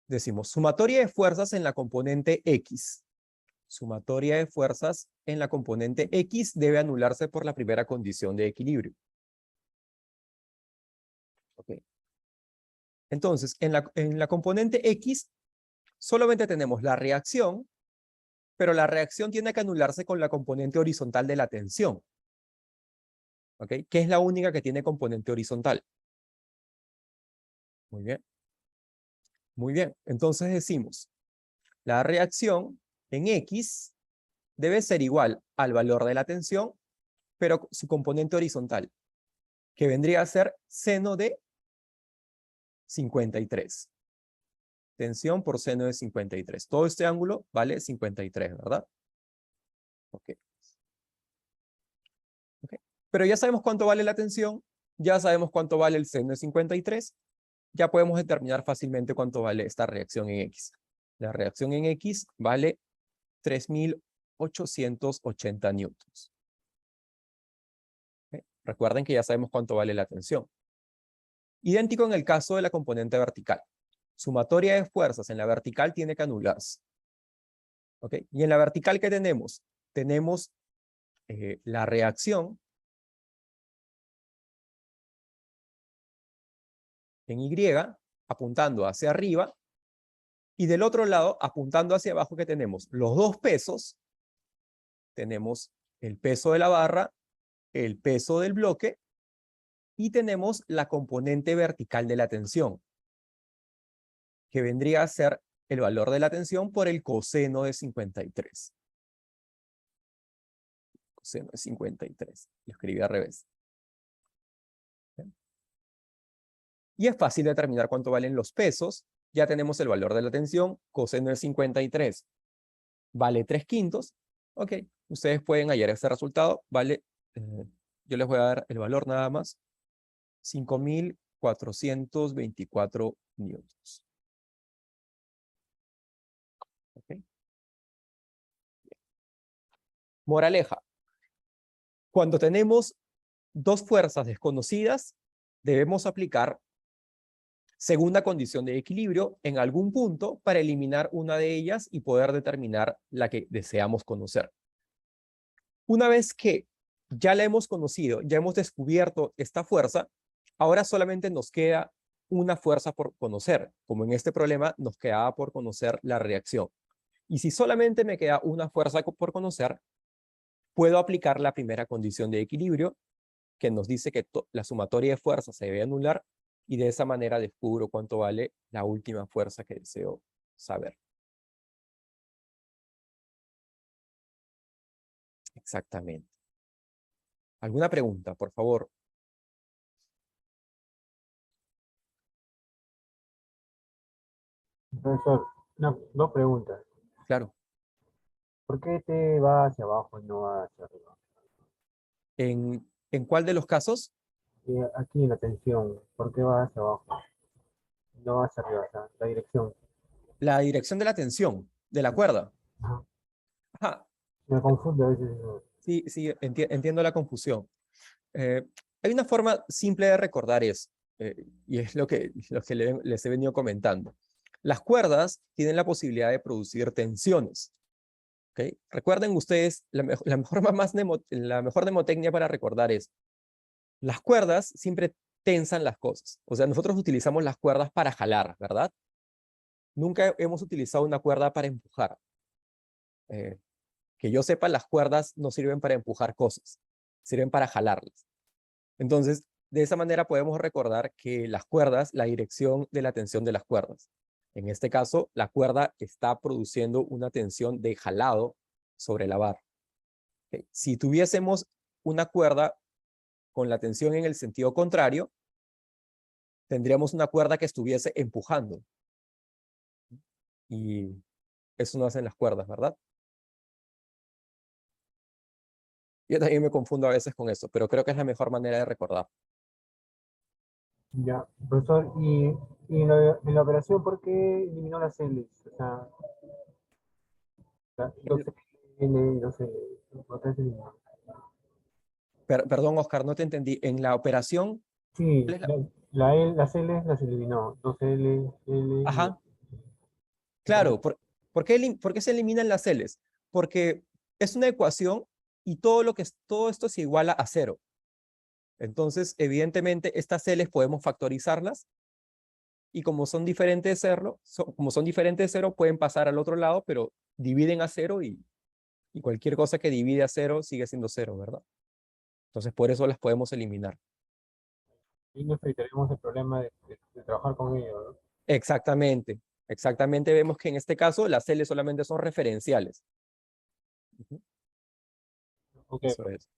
decimos sumatoria de fuerzas en la componente X. Sumatoria de fuerzas en la componente X debe anularse por la primera condición de equilibrio. Okay. Entonces, en la componente X solamente tenemos la reacción, pero la reacción tiene que anularse con la componente horizontal de la tensión. ¿Okay? Que es la única que tiene componente horizontal. Muy bien. Muy bien. Entonces decimos, la reacción en X debe ser igual al valor de la tensión, pero su componente horizontal, que vendría a ser seno de 53. Tensión por seno de 53. Todo este ángulo vale 53, ¿verdad? Ok. Okay. Pero ya sabemos cuánto vale la tensión, ya sabemos cuánto vale el seno de 53, ya podemos determinar fácilmente cuánto vale esta reacción en X. La reacción en X vale 3.880 newtons. ¿Okay? Recuerden que ya sabemos cuánto vale la tensión. Idéntico en el caso de la componente vertical. Sumatoria de fuerzas en la vertical tiene que anularse. ¿Okay? Y en la vertical, ¿qué tenemos? Tenemos la reacción en Y apuntando hacia arriba y del otro lado apuntando hacia abajo, que tenemos los dos pesos. Tenemos el peso de la barra, el peso del bloque y tenemos la componente vertical de la tensión, que vendría a ser el valor de la tensión por el coseno de 53. Coseno de 53. Lo escribí al revés. ¿Bien? Y es fácil determinar cuánto valen los pesos. Ya tenemos el valor de la tensión. Coseno de 53 vale 3/5. Ok, ustedes pueden hallar ese resultado. Vale, yo les voy a dar el valor nada más. 5.424 newtons. Okay. Moraleja. Cuando tenemos dos fuerzas desconocidas, debemos aplicar segunda condición de equilibrio en algún punto para eliminar una de ellas y poder determinar la que deseamos conocer. Una vez que ya la hemos conocido, ya hemos descubierto esta fuerza, ahora solamente nos queda una fuerza por conocer, como en este problema nos quedaba por conocer la reacción. Y si solamente me queda una fuerza por conocer, puedo aplicar la primera condición de equilibrio, que nos dice que la sumatoria de fuerzas se debe anular, y de esa manera descubro cuánto vale la última fuerza que deseo saber. Exactamente. ¿Alguna pregunta, por favor? Profesor, dos preguntas. Claro. ¿Por qué te va hacia abajo y no va hacia arriba? ¿En cuál de los casos? aquí en la tensión, ¿por qué va hacia abajo? No va hacia arriba, o sea, la dirección. La dirección de la tensión de la cuerda. Ajá. Ajá, Me confunde a veces eso. sí, sí, entiendo la confusión. Hay una forma simple de recordar eso, y es lo que les he venido comentando. Las cuerdas tienen la posibilidad de producir tensiones. ¿Okay? Recuerden ustedes, la mejor mnemotecnia para recordar es, las cuerdas siempre tensan las cosas. O sea, nosotros utilizamos las cuerdas para jalar, ¿verdad? Nunca hemos utilizado una cuerda para empujar. Que yo sepa, las cuerdas no sirven para empujar cosas, sirven para jalarlas. Entonces, de esa manera podemos recordar que las cuerdas, la dirección de la tensión de las cuerdas. En este caso, la cuerda está produciendo una tensión de jalado sobre la barra. ¿Okay? Si tuviésemos una cuerda con la tensión en el sentido contrario, tendríamos una cuerda que estuviese empujando. Y eso no hacen las cuerdas, ¿verdad? Yo también me confundo a veces con eso, pero creo que es la mejor manera de recordar. Ya, profesor, y en la operación, ¿por qué eliminó las L's? O sea, dos L, dos L, ¿por qué se eliminó? Perdón, Oscar, no te entendí. En la operación, Sí, ¿cuál es las L's las eliminó, dos L, L, ajá, entonces, claro. ¿Por qué se eliminan las L's? Porque es una ecuación y todo esto se iguala a cero. Entonces, evidentemente, estas L's podemos factorizarlas y como son diferentes de cero, pueden pasar al otro lado, pero dividen a cero y cualquier cosa que divide a cero sigue siendo cero, ¿verdad? Entonces, por eso las podemos eliminar. y nos evitaremos el problema de trabajar con ellos, ¿no? Exactamente. Exactamente, vemos que en este caso las L solamente son referenciales. Ujú, Ok, eso es.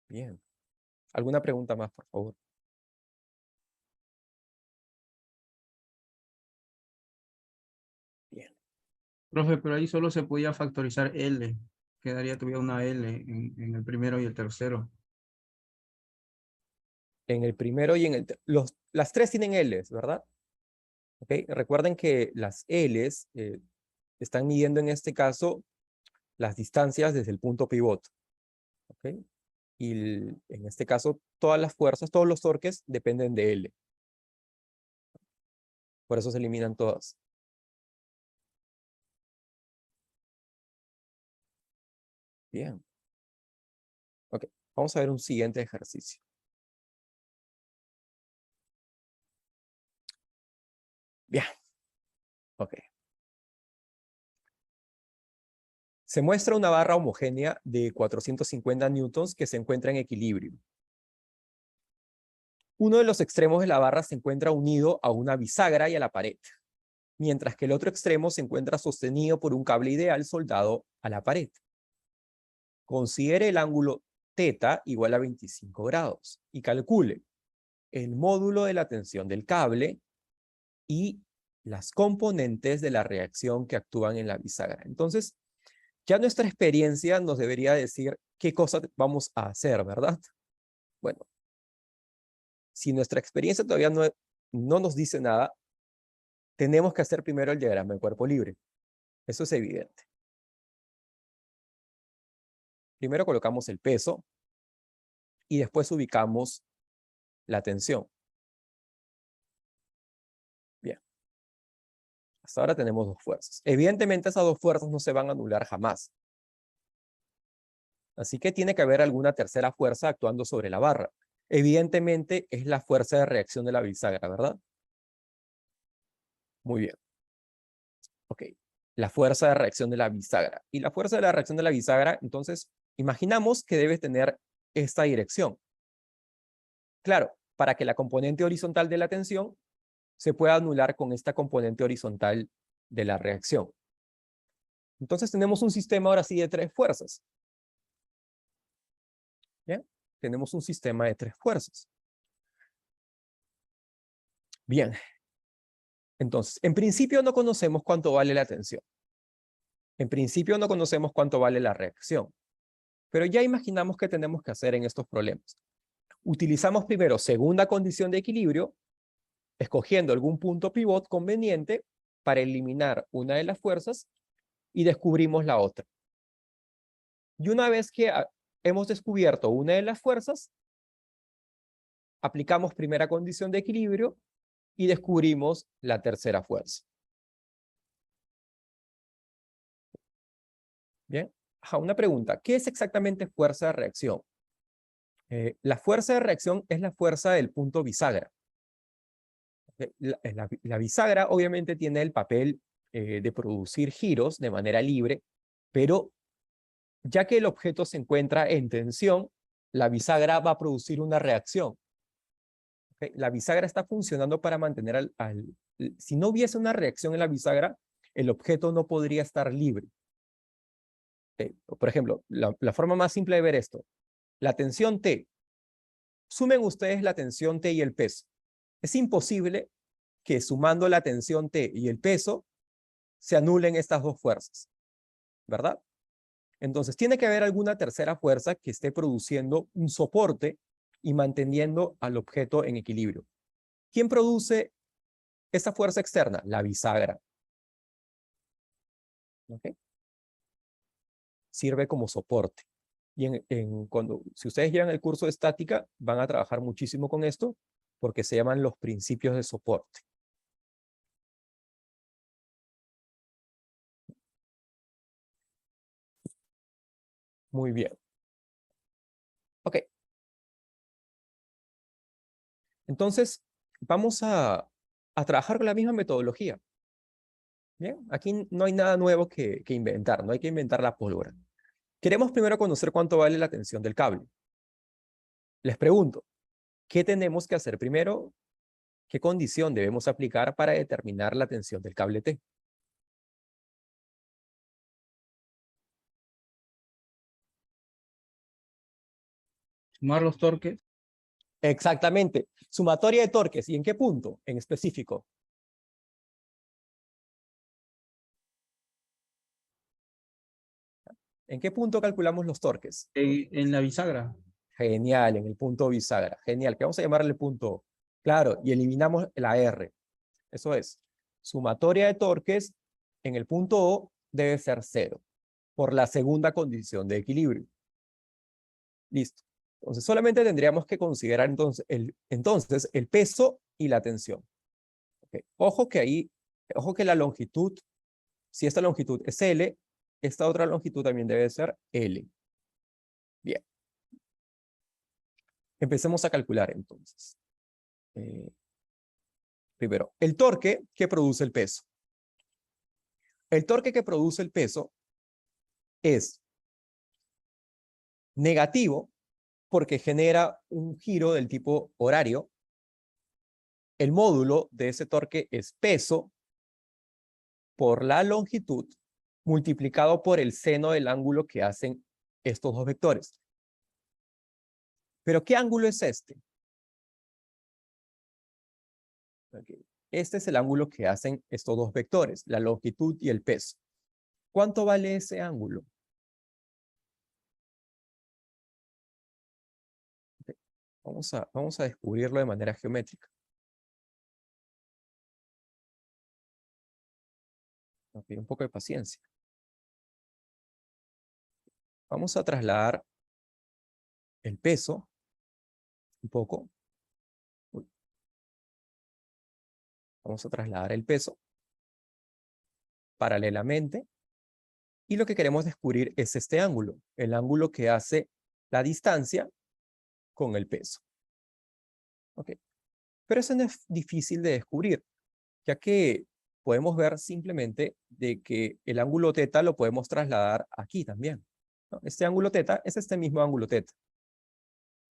Bien. ¿Alguna pregunta más, por favor? Bien. Profe, pero ahí solo se podía factorizar L. Quedaría todavía una L en el primero y el tercero. En el primero y en el... Las tres tienen L's, ¿verdad? ¿Ok? Recuerden que las L's están midiendo en este caso las distancias desde el punto pivot. ¿Ok? Y en este caso, todas las fuerzas, todos los torques dependen de L. Por eso se eliminan todas. Bien. Ok, vamos a ver un siguiente ejercicio. Bien. Ok. Se muestra una barra homogénea de 450 newtons que se encuentra en equilibrio. Uno de los extremos de la barra se encuentra unido a una bisagra y a la pared, mientras que el otro extremo se encuentra sostenido por un cable ideal soldado a la pared. Considere el ángulo θ igual a 25 grados y calcule el módulo de la tensión del cable y las componentes de la reacción que actúan en la bisagra. Entonces, ya nuestra experiencia nos debería decir qué cosas vamos a hacer, ¿verdad? Bueno, si nuestra experiencia todavía no nos dice nada, tenemos que hacer primero el diagrama de cuerpo libre. Eso es evidente. Primero colocamos el peso y después ubicamos la tensión. Bien. Hasta ahora tenemos dos fuerzas. Evidentemente esas dos fuerzas no se van a anular jamás. Así que tiene que haber alguna tercera fuerza actuando sobre la barra. Evidentemente es la fuerza de reacción de la bisagra, ¿verdad? Muy bien. Ok. La fuerza de reacción de la bisagra. Y la fuerza de la reacción de la bisagra, entonces, imaginamos que debe tener esta dirección. Claro, para que la componente horizontal de la tensión se pueda anular con esta componente horizontal de la reacción. Entonces tenemos un sistema ahora sí de tres fuerzas. ¿Bien? Tenemos un sistema de tres fuerzas. Bien. Entonces, en principio no conocemos cuánto vale la tensión. En principio no conocemos cuánto vale la reacción. Pero ya imaginamos qué tenemos que hacer en estos problemas. Utilizamos primero segunda condición de equilibrio, escogiendo algún punto pivot conveniente para eliminar una de las fuerzas y descubrimos la otra. Y una vez que hemos descubierto una de las fuerzas, aplicamos primera condición de equilibrio y descubrimos la tercera fuerza. Bien, una pregunta. ¿Qué es exactamente fuerza de reacción? La fuerza de reacción es la fuerza del punto bisagra. La bisagra obviamente tiene el papel de producir giros de manera libre, pero ya que el objeto se encuentra en tensión, la bisagra va a producir una reacción. La bisagra está funcionando para mantener si no hubiese una reacción en la bisagra, el objeto no podría estar libre. Por ejemplo, la forma más simple de ver esto, la tensión T. Sumen ustedes la tensión T y el peso. Es imposible que sumando la tensión T y el peso se anulen estas dos fuerzas, ¿verdad? Entonces tiene que haber alguna tercera fuerza que esté produciendo un soporte y manteniendo al objeto en equilibrio. ¿Quién produce esa fuerza externa? La bisagra. ¿Okay? Sirve como soporte. Y si ustedes llevan el curso de estática, van a trabajar muchísimo con esto, porque se llaman los principios de soporte. Muy bien. Ok. Entonces, vamos a trabajar con la misma metodología. Bien, aquí no hay nada nuevo que inventar, no hay que inventar la pólvora. Queremos primero conocer cuánto vale la tensión del cable. Les pregunto, ¿qué tenemos que hacer primero? ¿Qué condición debemos aplicar para determinar la tensión del cable T? Sumar los torques. Exactamente. Sumatoria de torques. ¿Y en qué punto en específico? ¿En qué punto calculamos los torques? En la bisagra. Genial, en el punto bisagra. Genial, que vamos a llamarle el punto O. Claro, y eliminamos la R. Eso es, sumatoria de torques en el punto O debe ser 0, por la segunda condición de equilibrio. Listo. Entonces, solamente tendríamos que considerar entonces el peso y la tensión. Okay. Ojo que la longitud, si esta longitud es L, esta otra longitud también debe ser L. Bien. Empecemos a calcular entonces. Primero, el torque que produce el peso. El torque que produce el peso es negativo porque genera un giro del tipo horario. El módulo de ese torque es peso por la longitud multiplicado por el seno del ángulo que hacen estos dos vectores. ¿Pero qué ángulo es este? Okay. Este es el ángulo que hacen estos dos vectores, la longitud y el peso. ¿Cuánto vale ese ángulo? Okay. Vamos a descubrirlo de manera geométrica. Okay, un poco de paciencia. Vamos a trasladar el peso un poco. Vamos a trasladar el peso paralelamente. Y lo que queremos descubrir es este ángulo, el ángulo que hace la distancia con el peso. Okay. Pero eso no es difícil de descubrir, ya que podemos ver simplemente de que el ángulo θ lo podemos trasladar aquí también, ¿no? Este ángulo θ es este mismo ángulo θ,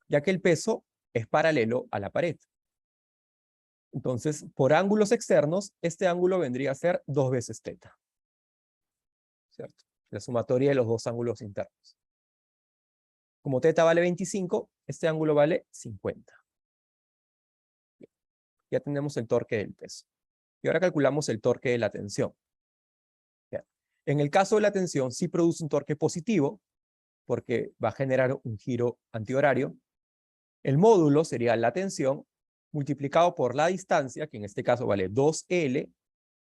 ya que el peso es paralelo a la pared. Entonces, por ángulos externos, este ángulo vendría a ser 2 veces θ. ¿Cierto? La sumatoria de los dos ángulos internos. Como θ vale 25, este ángulo vale 50. Bien. Ya tenemos el torque del peso. Y ahora calculamos el torque de la tensión. Bien. En el caso de la tensión, sí produce un torque positivo, porque va a generar un giro antihorario. El módulo sería la tensión multiplicado por la distancia, que en este caso vale 2L,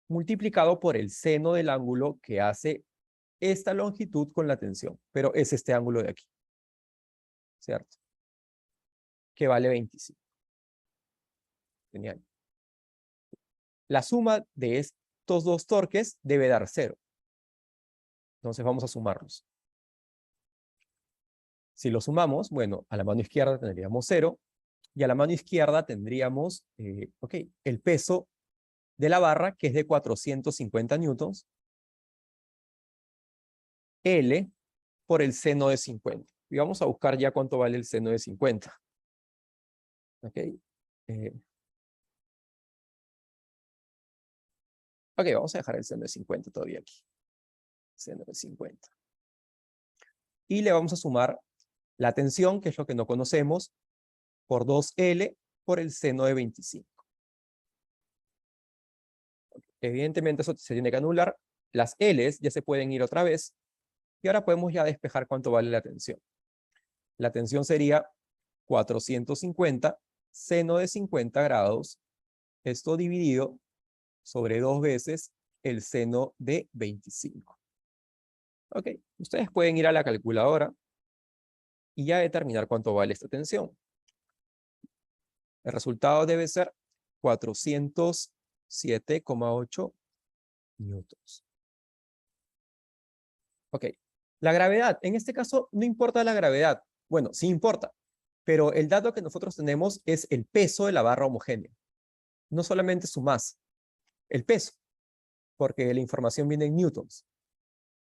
multiplicado por el seno del ángulo que hace esta longitud con la tensión, pero es este ángulo de aquí, ¿cierto? Que vale 25. Genial. La suma de estos dos torques debe dar 0. Entonces vamos a sumarlos. Si lo sumamos, bueno, a la mano izquierda tendríamos 0 y a la mano izquierda tendríamos, el peso de la barra, que es de 450 newtons, L por el seno de 50. Y vamos a buscar ya cuánto vale el seno de 50. Vamos a dejar el seno de 50 todavía aquí. Seno de 50. Y le vamos a sumar la tensión, que es lo que no conocemos, por 2L por el seno de 25. Evidentemente eso se tiene que anular. Las L's ya se pueden ir otra vez. Y ahora podemos ya despejar cuánto vale la tensión. La tensión sería 450 seno de 50 grados. Esto dividido sobre 2 veces el seno de 25. Ustedes pueden ir a la calculadora y ya determinar cuánto vale esta tensión. El resultado debe ser 407,8 newtons. La gravedad, en este caso no importa la gravedad. Bueno, sí importa, pero el dato que nosotros tenemos es el peso de la barra homogénea. No solamente su masa, el peso, porque la información viene en newtons.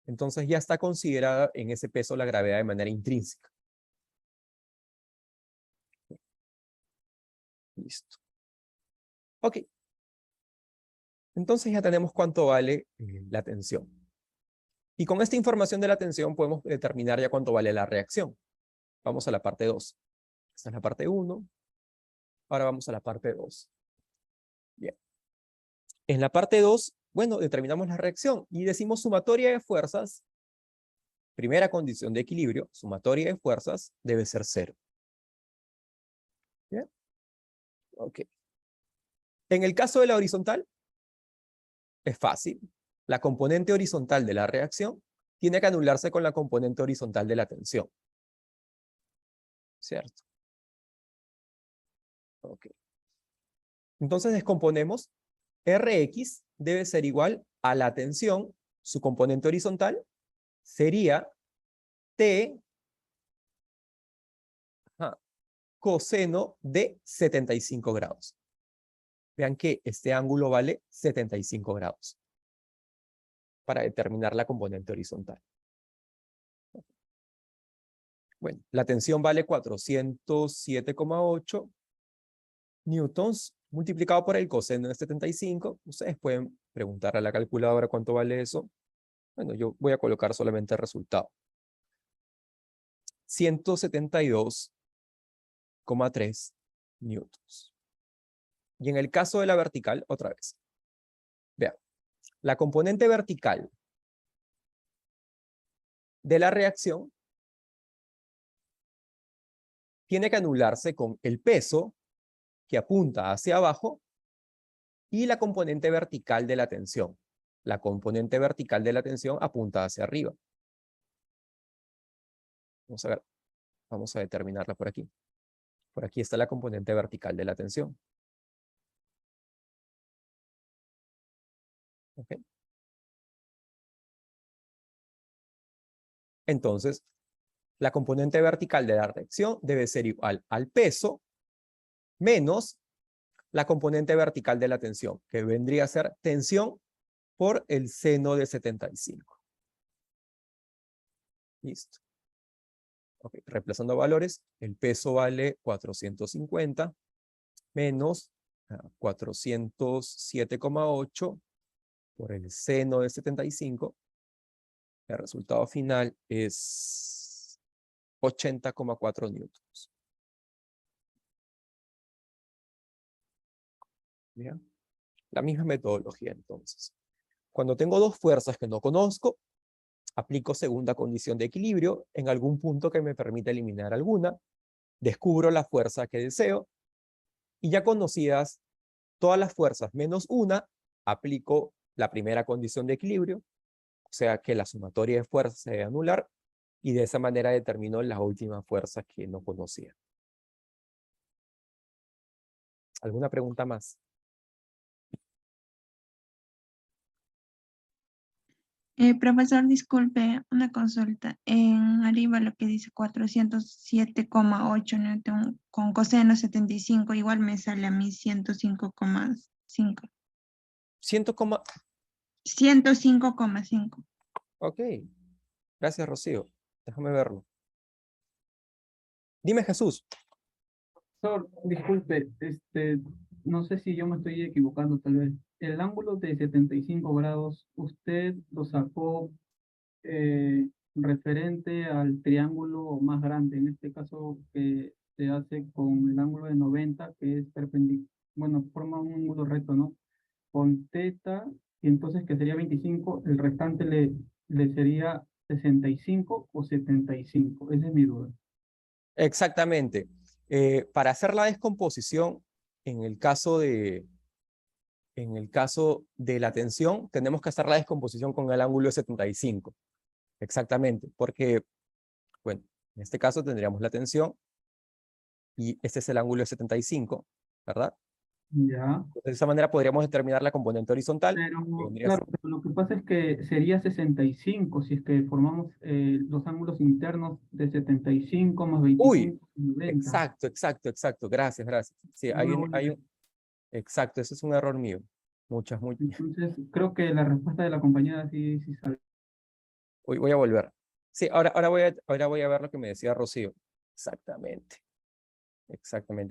Entonces ya está considerada en ese peso la gravedad de manera intrínseca. Listo. Entonces ya tenemos cuánto vale la tensión. Y con esta información de la tensión podemos determinar ya cuánto vale la reacción. Vamos a la parte 2. Esta es la parte 1. Ahora vamos a la parte 2. Bien. En la parte 2, bueno, determinamos la reacción y decimos sumatoria de fuerzas. Primera condición de equilibrio, sumatoria de fuerzas debe ser 0. ¿Bien? En el caso de la horizontal, es fácil. La componente horizontal de la reacción tiene que anularse con la componente horizontal de la tensión. ¿Cierto? Entonces descomponemos. Rx debe ser igual a la tensión, su componente horizontal, sería T coseno de 75 grados. Vean que este ángulo vale 75 grados para determinar la componente horizontal. Bueno, la tensión vale 407,8 newtons multiplicado por el coseno de 75. Ustedes pueden preguntar a la calculadora cuánto vale eso. Bueno, yo voy a colocar solamente el resultado. 172,3 newtons. Y en el caso de la vertical, otra vez. Vean, la componente vertical de la reacción tiene que anularse con el peso que apunta hacia abajo y la componente vertical de la tensión. La componente vertical de la tensión apunta hacia arriba. Vamos a ver. Vamos a determinarla por aquí. Por aquí está la componente vertical de la tensión. Entonces, la componente vertical de la reacción debe ser igual al peso menos la componente vertical de la tensión, que vendría a ser tensión por el seno de 75. Listo. Reemplazando valores, el peso vale 450 menos 407,8 por el seno de 75. El resultado final es 80,4 newtons. Bien. La misma metodología entonces. Cuando tengo dos fuerzas que no conozco, aplico segunda condición de equilibrio en algún punto que me permita eliminar alguna. descubro la fuerza que deseo y ya conocidas todas las fuerzas menos una, aplico la primera condición de equilibrio, o sea que la sumatoria de fuerzas se debe anular y de esa manera determino la última fuerza que no conocía. ¿Alguna pregunta más? Profesor, disculpe, una consulta. En arriba lo que dice 407,8 newton con coseno 75, igual me sale a mí 105,5. 105,5. Ok. Gracias, Rocío. Déjame verlo. Dime, Jesús. Profesor, disculpe, no sé si yo me estoy equivocando tal vez. El ángulo de 75 grados, ¿usted lo sacó referente al triángulo más grande? En este caso, que se hace con el ángulo de 90, que es perpendicular, bueno, forma un ángulo recto, ¿no? Con teta, y entonces que sería 25, el restante le sería 65 o 75. Esa es mi duda. Exactamente. Para hacer la descomposición, en el caso de la tensión, tenemos que hacer la descomposición con el ángulo de 75. Exactamente, porque, bueno, en este caso tendríamos la tensión y este es el ángulo de 75, ¿verdad? Ya. De esa manera podríamos determinar la componente horizontal. Pero, Que vendría a claro, ser- pero lo que pasa es que sería 65 si es que formamos los ángulos internos de 75 más Uy, 25, 90. exacto. Gracias, gracias. Sí, No me voy a- exacto, ese es un error mío. Muchas. Entonces, creo que la respuesta de la compañera sí sabe. Voy a volver. Sí, ahora voy a ver lo que me decía Rocío. Exactamente.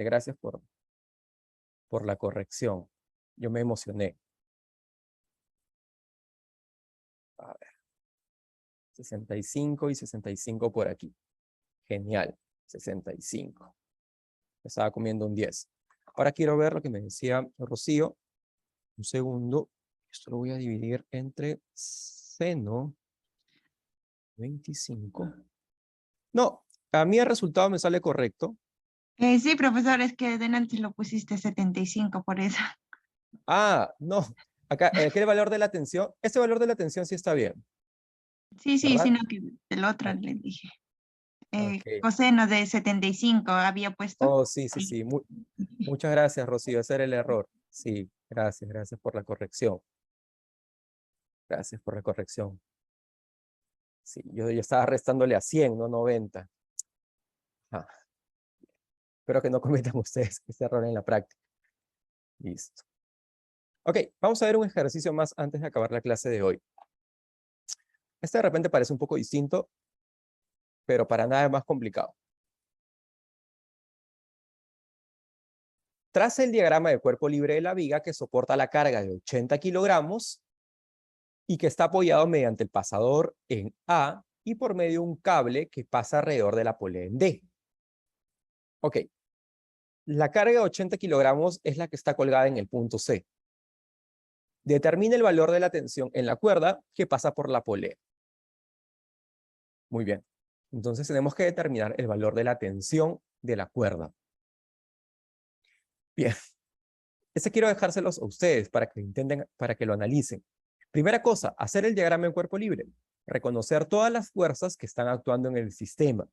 Gracias por la corrección. Yo me emocioné. A ver. 65 y 65 por aquí. Genial. 65. Estaba comiendo un 10. Ahora quiero ver lo que me decía Rocío. Un segundo. Esto lo voy a dividir entre seno 25. No, a mí el resultado me sale correcto. Sí, profesor, es que delante lo pusiste 75, por eso. Ah, no. Acá, aquí el valor de la tensión. Este valor de la tensión sí está bien, Sí, ¿verdad? sino que el otro Ah, le dije. ok. Coseno de 75 había puesto. Oh, sí. Sí. Muchas gracias, Rocío. Ese era el error. Sí, gracias por la corrección. Gracias por la corrección. Sí, yo estaba restándole a 100, no 90. Ah, espero que no cometan ustedes este error en la práctica. Listo. Ok, vamos a ver un ejercicio más antes de acabar la clase de hoy. Este de repente parece un poco distinto, pero para nada más complicado. Traza el diagrama de cuerpo libre de la viga que soporta la carga de 80 kilogramos y que está apoyado mediante el pasador en A y por medio de un cable que pasa alrededor de la polea en D. Ok, la carga de 80 kilogramos es la que está colgada en el punto C. Determina el valor de la tensión en la cuerda que pasa por la polea. Muy bien. Entonces tenemos que determinar el valor de la tensión de la cuerda. Bien. Este quiero dejárselos a ustedes para que intenten, para que lo analicen. Primera cosa, hacer el diagrama en cuerpo libre. Reconocer todas las fuerzas que están actuando en el sistema.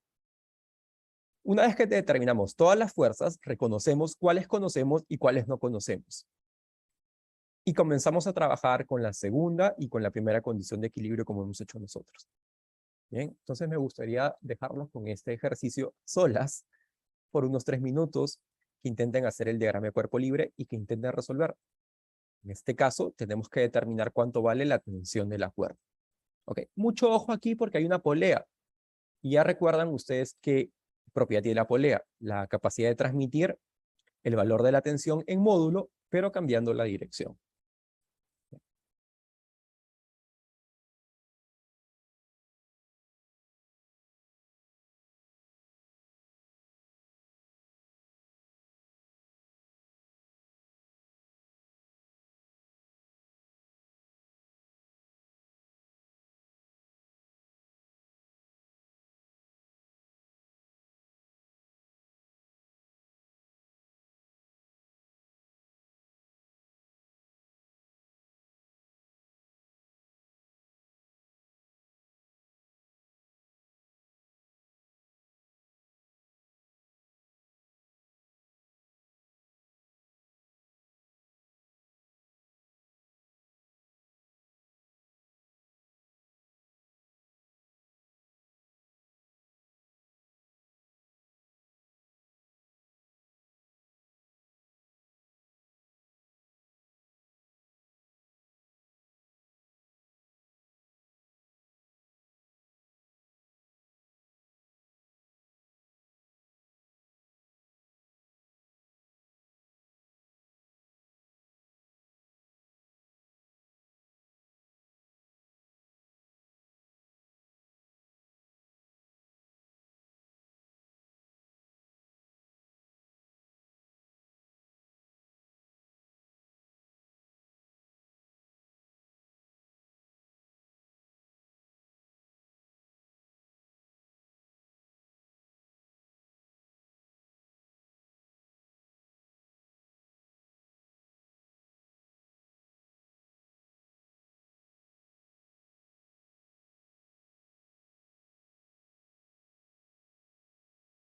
Una vez que determinamos todas las fuerzas, reconocemos cuáles conocemos y cuáles no conocemos. Y comenzamos a trabajar con la segunda y con la primera condición de equilibrio como hemos hecho nosotros. Bien, entonces me gustaría dejarlos con este ejercicio solas por unos 3 minutos, que intenten hacer el diagrama de cuerpo libre y que intenten resolver. En este caso, tenemos que determinar cuánto vale la tensión de la cuerda. Ok, mucho ojo aquí porque hay una polea. Y ya recuerdan ustedes qué propiedad tiene la polea. La capacidad de transmitir el valor de la tensión en módulo, pero cambiando la dirección.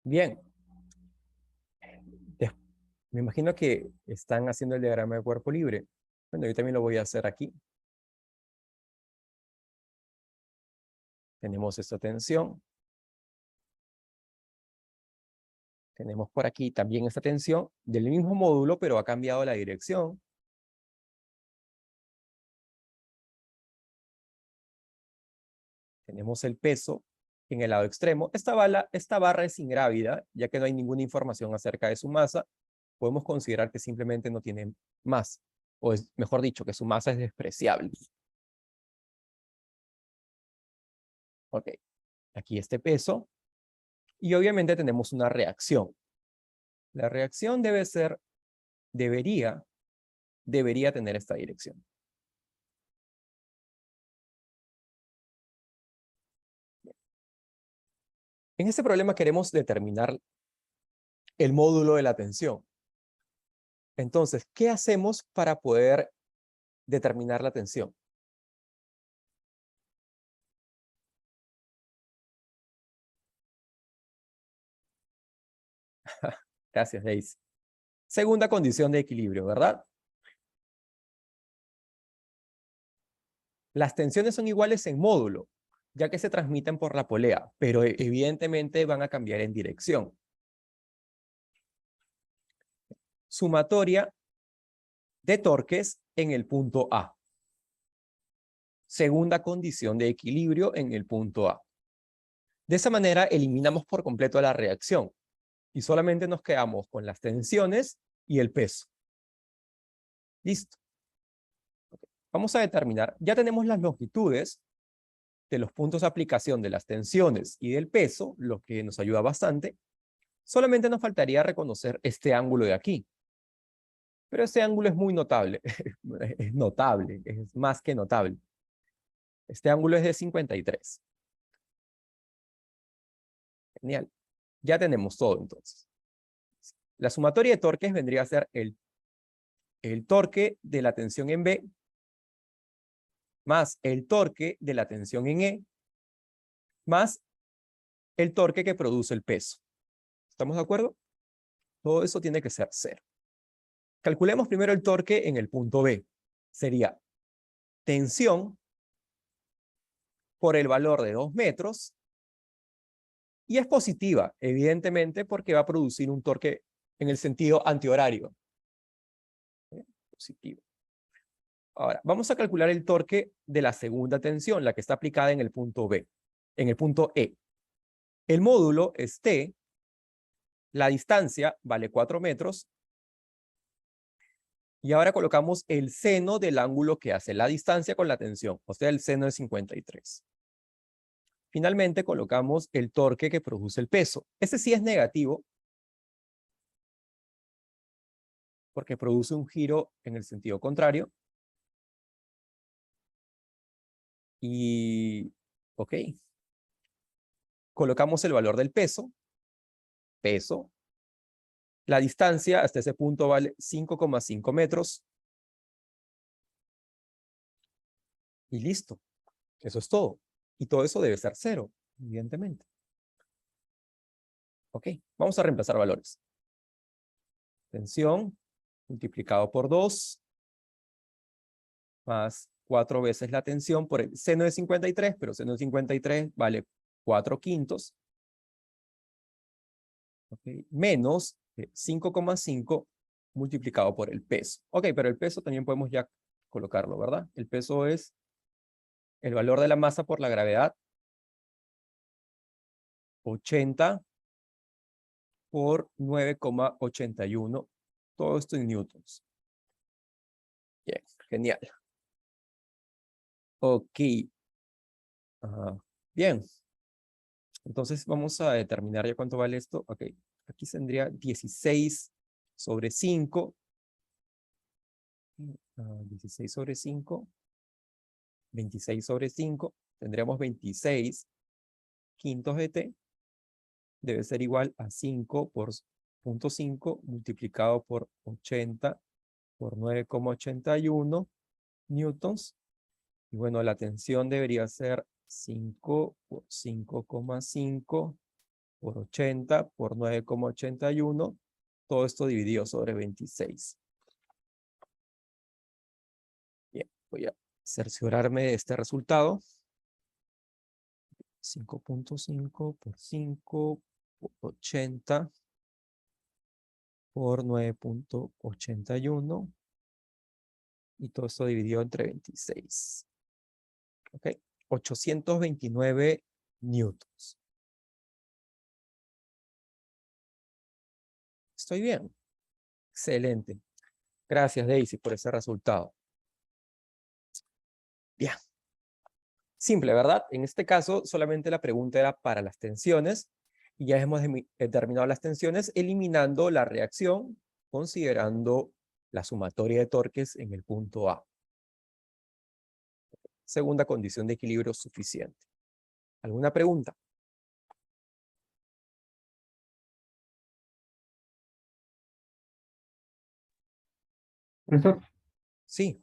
Bien. Me imagino que están haciendo el diagrama de cuerpo libre. Bueno, yo también lo voy a hacer aquí. Tenemos esta tensión. Tenemos por aquí también esta tensión del mismo módulo, pero ha cambiado la dirección. Tenemos el peso en el lado extremo. Esta barra es ingrávida, ya que no hay ninguna información acerca de su masa. Podemos considerar que simplemente no tiene masa. O mejor dicho, que su masa es despreciable. Ok. Aquí este peso. Y obviamente tenemos una reacción. La reacción debería tener esta dirección. En este problema queremos determinar el módulo de la tensión. Entonces, ¿qué hacemos para poder determinar la tensión? Gracias, Daisy. Segunda condición de equilibrio, ¿verdad? Las tensiones son iguales en módulo, ya que se transmiten por la polea, pero evidentemente van a cambiar en dirección. Sumatoria de torques en el punto A. Segunda condición de equilibrio en el punto A. De esa manera eliminamos por completo la reacción y solamente nos quedamos con las tensiones y el peso. Listo. Okay. Vamos a determinar, ya tenemos las longitudes de los puntos de aplicación de las tensiones y del peso, lo que nos ayuda bastante. Solamente nos faltaría reconocer este ángulo de aquí. Pero este ángulo es muy notable. Es notable, es más que notable. Este ángulo es de 53. Genial. Ya tenemos todo entonces. La sumatoria de torques vendría a ser el torque de la tensión en B más el torque de la tensión en E más el torque que produce el peso. ¿Estamos de acuerdo? Todo eso tiene que ser 0. Calculemos primero el torque en el punto B. Sería tensión por el valor de 2 metros y es positiva, evidentemente, porque va a producir un torque en el sentido antihorario. Positivo. Ahora, vamos a calcular el torque de la segunda tensión, la que está aplicada en el punto B, en el punto E. El módulo es T, la distancia vale 4 metros, y ahora colocamos el seno del ángulo que hace la distancia con la tensión, o sea, el seno de 53. Finalmente colocamos el torque que produce el peso. Este sí es negativo, porque produce un giro en el sentido contrario. Y, ok. Colocamos el valor del peso. Peso. La distancia hasta ese punto vale 5,5 metros. Y listo. Eso es todo. Y todo eso debe ser 0, evidentemente. Ok. Vamos a reemplazar valores. Tensión multiplicado por 2 más 4 veces la tensión por el seno de 53, pero seno de 53 vale 4/5. Okay. Menos 5,5 multiplicado por el peso. Ok, pero el peso también podemos ya colocarlo, ¿verdad? El peso es el valor de la masa por la gravedad. 80 por 9,81. Todo esto en newtons. Bien, genial. Ok. Bien. Entonces vamos a determinar ya cuánto vale esto. Ok. Aquí tendría 16 sobre 5. 16 sobre 5. 26 sobre 5. Tendríamos 26 quintos de t. Debe ser igual a 5 por 0.5 multiplicado por 80 por 9,81 newtons. Y bueno, la tensión debería ser 5 por 5,5 por 80 por 9,81. Todo esto dividido sobre 26. Bien, voy a cerciorarme de este resultado. 5.5 por 5 por 80 por 9,81. Y todo esto dividido entre 26. ¿Ok? 829 newtons. ¿Estoy bien? Excelente. Gracias, Daisy, por ese resultado. Bien. Simple, ¿verdad? En este caso, solamente la pregunta era para las tensiones. Y ya hemos determinado las tensiones eliminando la reacción, considerando la sumatoria de torques en el punto A. Segunda condición de equilibrio suficiente. ¿Alguna pregunta? Profesor, Sí.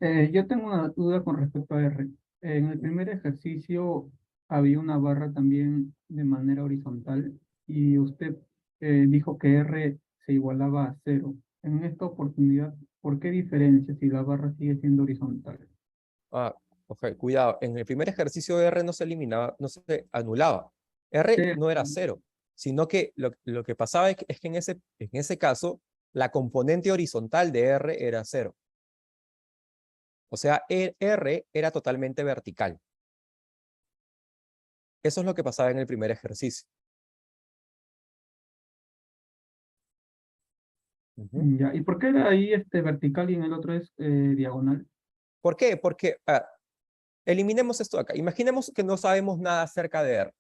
yo tengo una duda con respecto a R. En el primer ejercicio había una barra también de manera horizontal y usted dijo que R se igualaba a 0. En esta oportunidad, ¿por qué diferencia si la barra sigue siendo horizontal? Ah, ok, cuidado. En el primer ejercicio de R no se eliminaba, no se anulaba. R Sí. no era 0, sino que lo que pasaba es que en ese caso, la componente horizontal de R era 0. O sea, R era totalmente vertical. Eso es lo que pasaba en el primer ejercicio. Ujú. Ya, ¿y por qué ahí vertical y en el otro es diagonal? ¿Por qué? Porque, eliminemos esto de acá. Imaginemos que no sabemos nada acerca de R.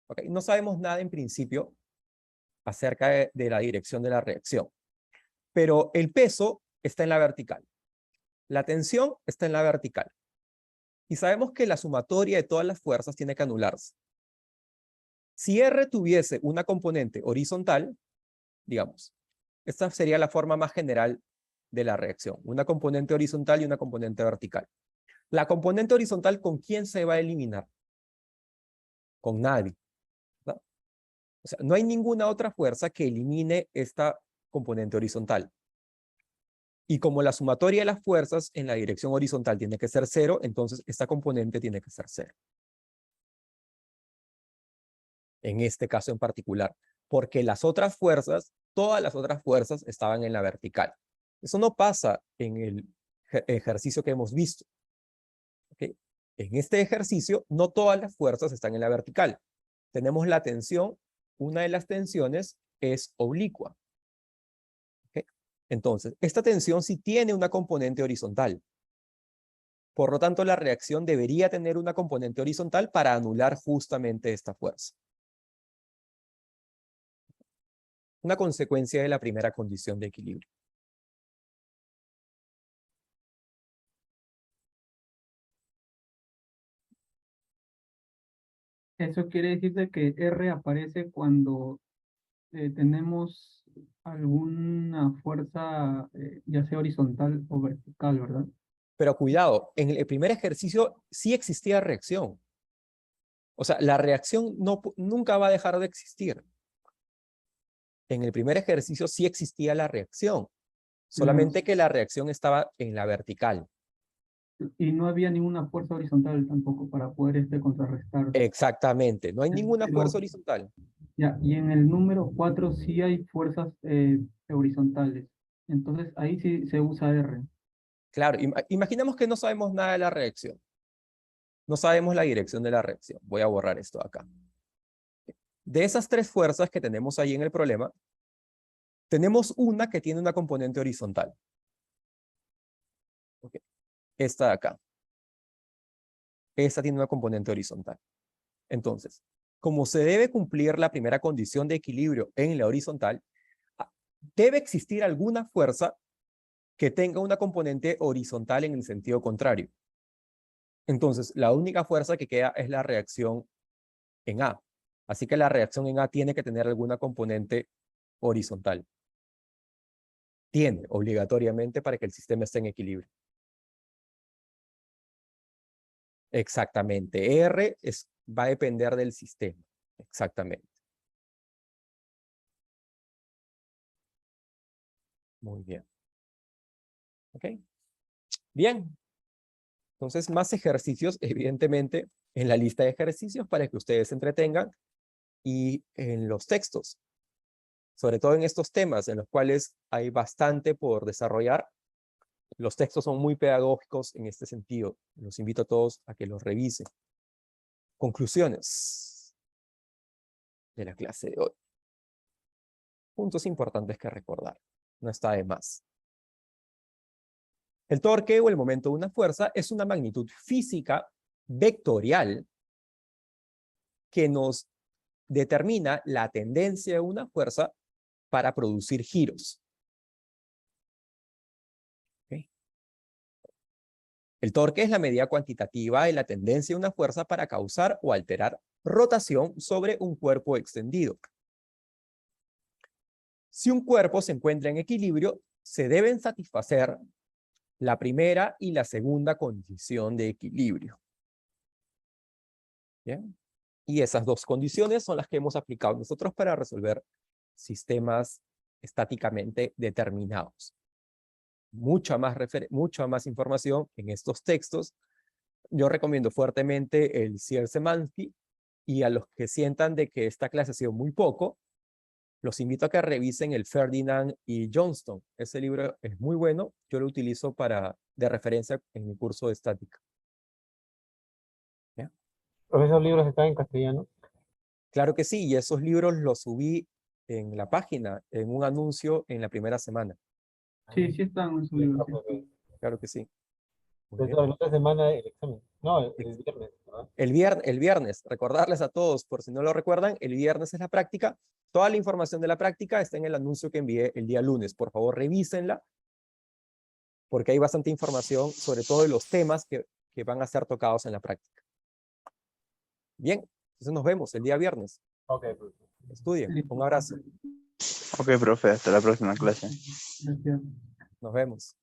¿Okay? No sabemos nada en principio acerca de la dirección de la reacción. Pero el peso está en la vertical. La tensión está en la vertical. Y sabemos que la sumatoria de todas las fuerzas tiene que anularse. Si R tuviese una componente horizontal, digamos, esta sería la forma más general de la reacción. Una componente horizontal y una componente vertical. La componente horizontal, ¿con quién se va a eliminar? Con nadie, ¿verdad? O sea, no hay ninguna otra fuerza que elimine esta componente horizontal. Y como la sumatoria de las fuerzas en la dirección horizontal tiene que ser 0, entonces esta componente tiene que ser 0. En este caso en particular. Porque las otras fuerzas, todas las otras fuerzas estaban en la vertical. Eso no pasa en el ejercicio que hemos visto. ¿Okay? En este ejercicio, no todas las fuerzas están en la vertical. Tenemos la tensión. Una de las tensiones es oblicua. ¿Okay? Entonces, esta tensión sí tiene una componente horizontal. Por lo tanto, la reacción debería tener una componente horizontal para anular justamente esta fuerza. Una consecuencia de la primera condición de equilibrio. Eso quiere decir de que R aparece cuando tenemos alguna fuerza, ya sea horizontal o vertical, ¿verdad? Pero cuidado, en el primer ejercicio sí existía reacción. O sea, la reacción nunca va a dejar de existir. En el primer ejercicio sí existía la reacción, solamente que la reacción estaba en la vertical. Y no había ninguna fuerza horizontal tampoco para poder contrarrestar. Exactamente, no hay ninguna Pero, fuerza horizontal. ya, y en el número 4 sí hay fuerzas horizontales. Entonces ahí sí se usa R. Claro, imaginemos que no sabemos nada de la reacción. No sabemos la dirección de la reacción. Voy a borrar esto de acá. De esas tres fuerzas que tenemos ahí en el problema, tenemos una que tiene una componente horizontal. Okay. Esta de acá. Esta tiene una componente horizontal. Entonces, como se debe cumplir la primera condición de equilibrio en la horizontal, debe existir alguna fuerza que tenga una componente horizontal en el sentido contrario. Entonces, la única fuerza que queda es la reacción en A. Así que la reacción en A tiene que tener alguna componente horizontal. Tiene, obligatoriamente, para que el sistema esté en equilibrio. Exactamente. R va a depender del sistema. Exactamente. Muy bien. ¿Ok? Bien. Entonces, más ejercicios, evidentemente, en la lista de ejercicios para que ustedes se entretengan y en los textos, sobre todo en estos temas en los cuales hay bastante por desarrollar. Los textos son muy pedagógicos en este sentido. Los invito a todos a que los revisen. Conclusiones de la clase de hoy. Puntos importantes que recordar. No está de más. El torque o el momento de una fuerza es una magnitud física vectorial que nos determina la tendencia de una fuerza para producir giros. ¿Okay? El torque es la medida cuantitativa de la tendencia de una fuerza para causar o alterar rotación sobre un cuerpo extendido. Si un cuerpo se encuentra en equilibrio, se deben satisfacer la primera y la segunda condición de equilibrio. ¿Bien? Y esas dos condiciones son las que hemos aplicado nosotros para resolver sistemas estáticamente determinados. Mucha más información en estos textos. Yo recomiendo fuertemente el Sierre-Szymanski, y a los que sientan de que esta clase ha sido muy poco, los invito a que revisen el Ferdinand y Johnston. Ese libro es muy bueno. Yo lo utilizo de referencia en mi curso de estática. ¿Ya? ¿Esos libros están en castellano? Claro que sí, y esos libros los subí en la página, en un anuncio en la primera semana. Sí, sí están en su libro. Sí. Claro que sí. Muy bien. Entonces, la otra semana el examen. No, el viernes, ¿verdad? El viernes, recordarles a todos, por si no lo recuerdan, el viernes es la práctica. Toda la información de la práctica está en el anuncio que envié el día lunes. Por favor, revísenla, porque hay bastante información, sobre todo de los temas que van a ser tocados en la práctica. Bien, entonces nos vemos el día viernes. Ok, pues. Estudien. Listo. Un abrazo. Ok, profe, hasta la próxima clase. Gracias. Nos vemos.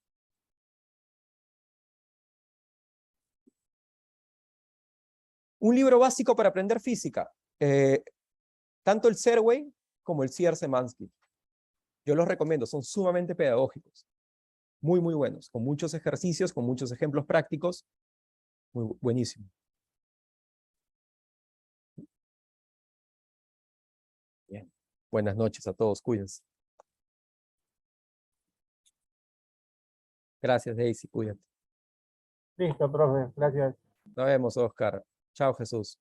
Un libro básico para aprender física. Tanto el Serway como el Sierre-Szymanski. Yo los recomiendo, son sumamente pedagógicos. Muy, muy buenos, con muchos ejercicios, con muchos ejemplos prácticos. Muy buenísimo. Bien. Buenas noches a todos, cuídense. Gracias, Daisy, cuídate. Listo, profe, gracias. Nos vemos, Oscar. Chao, Jesús.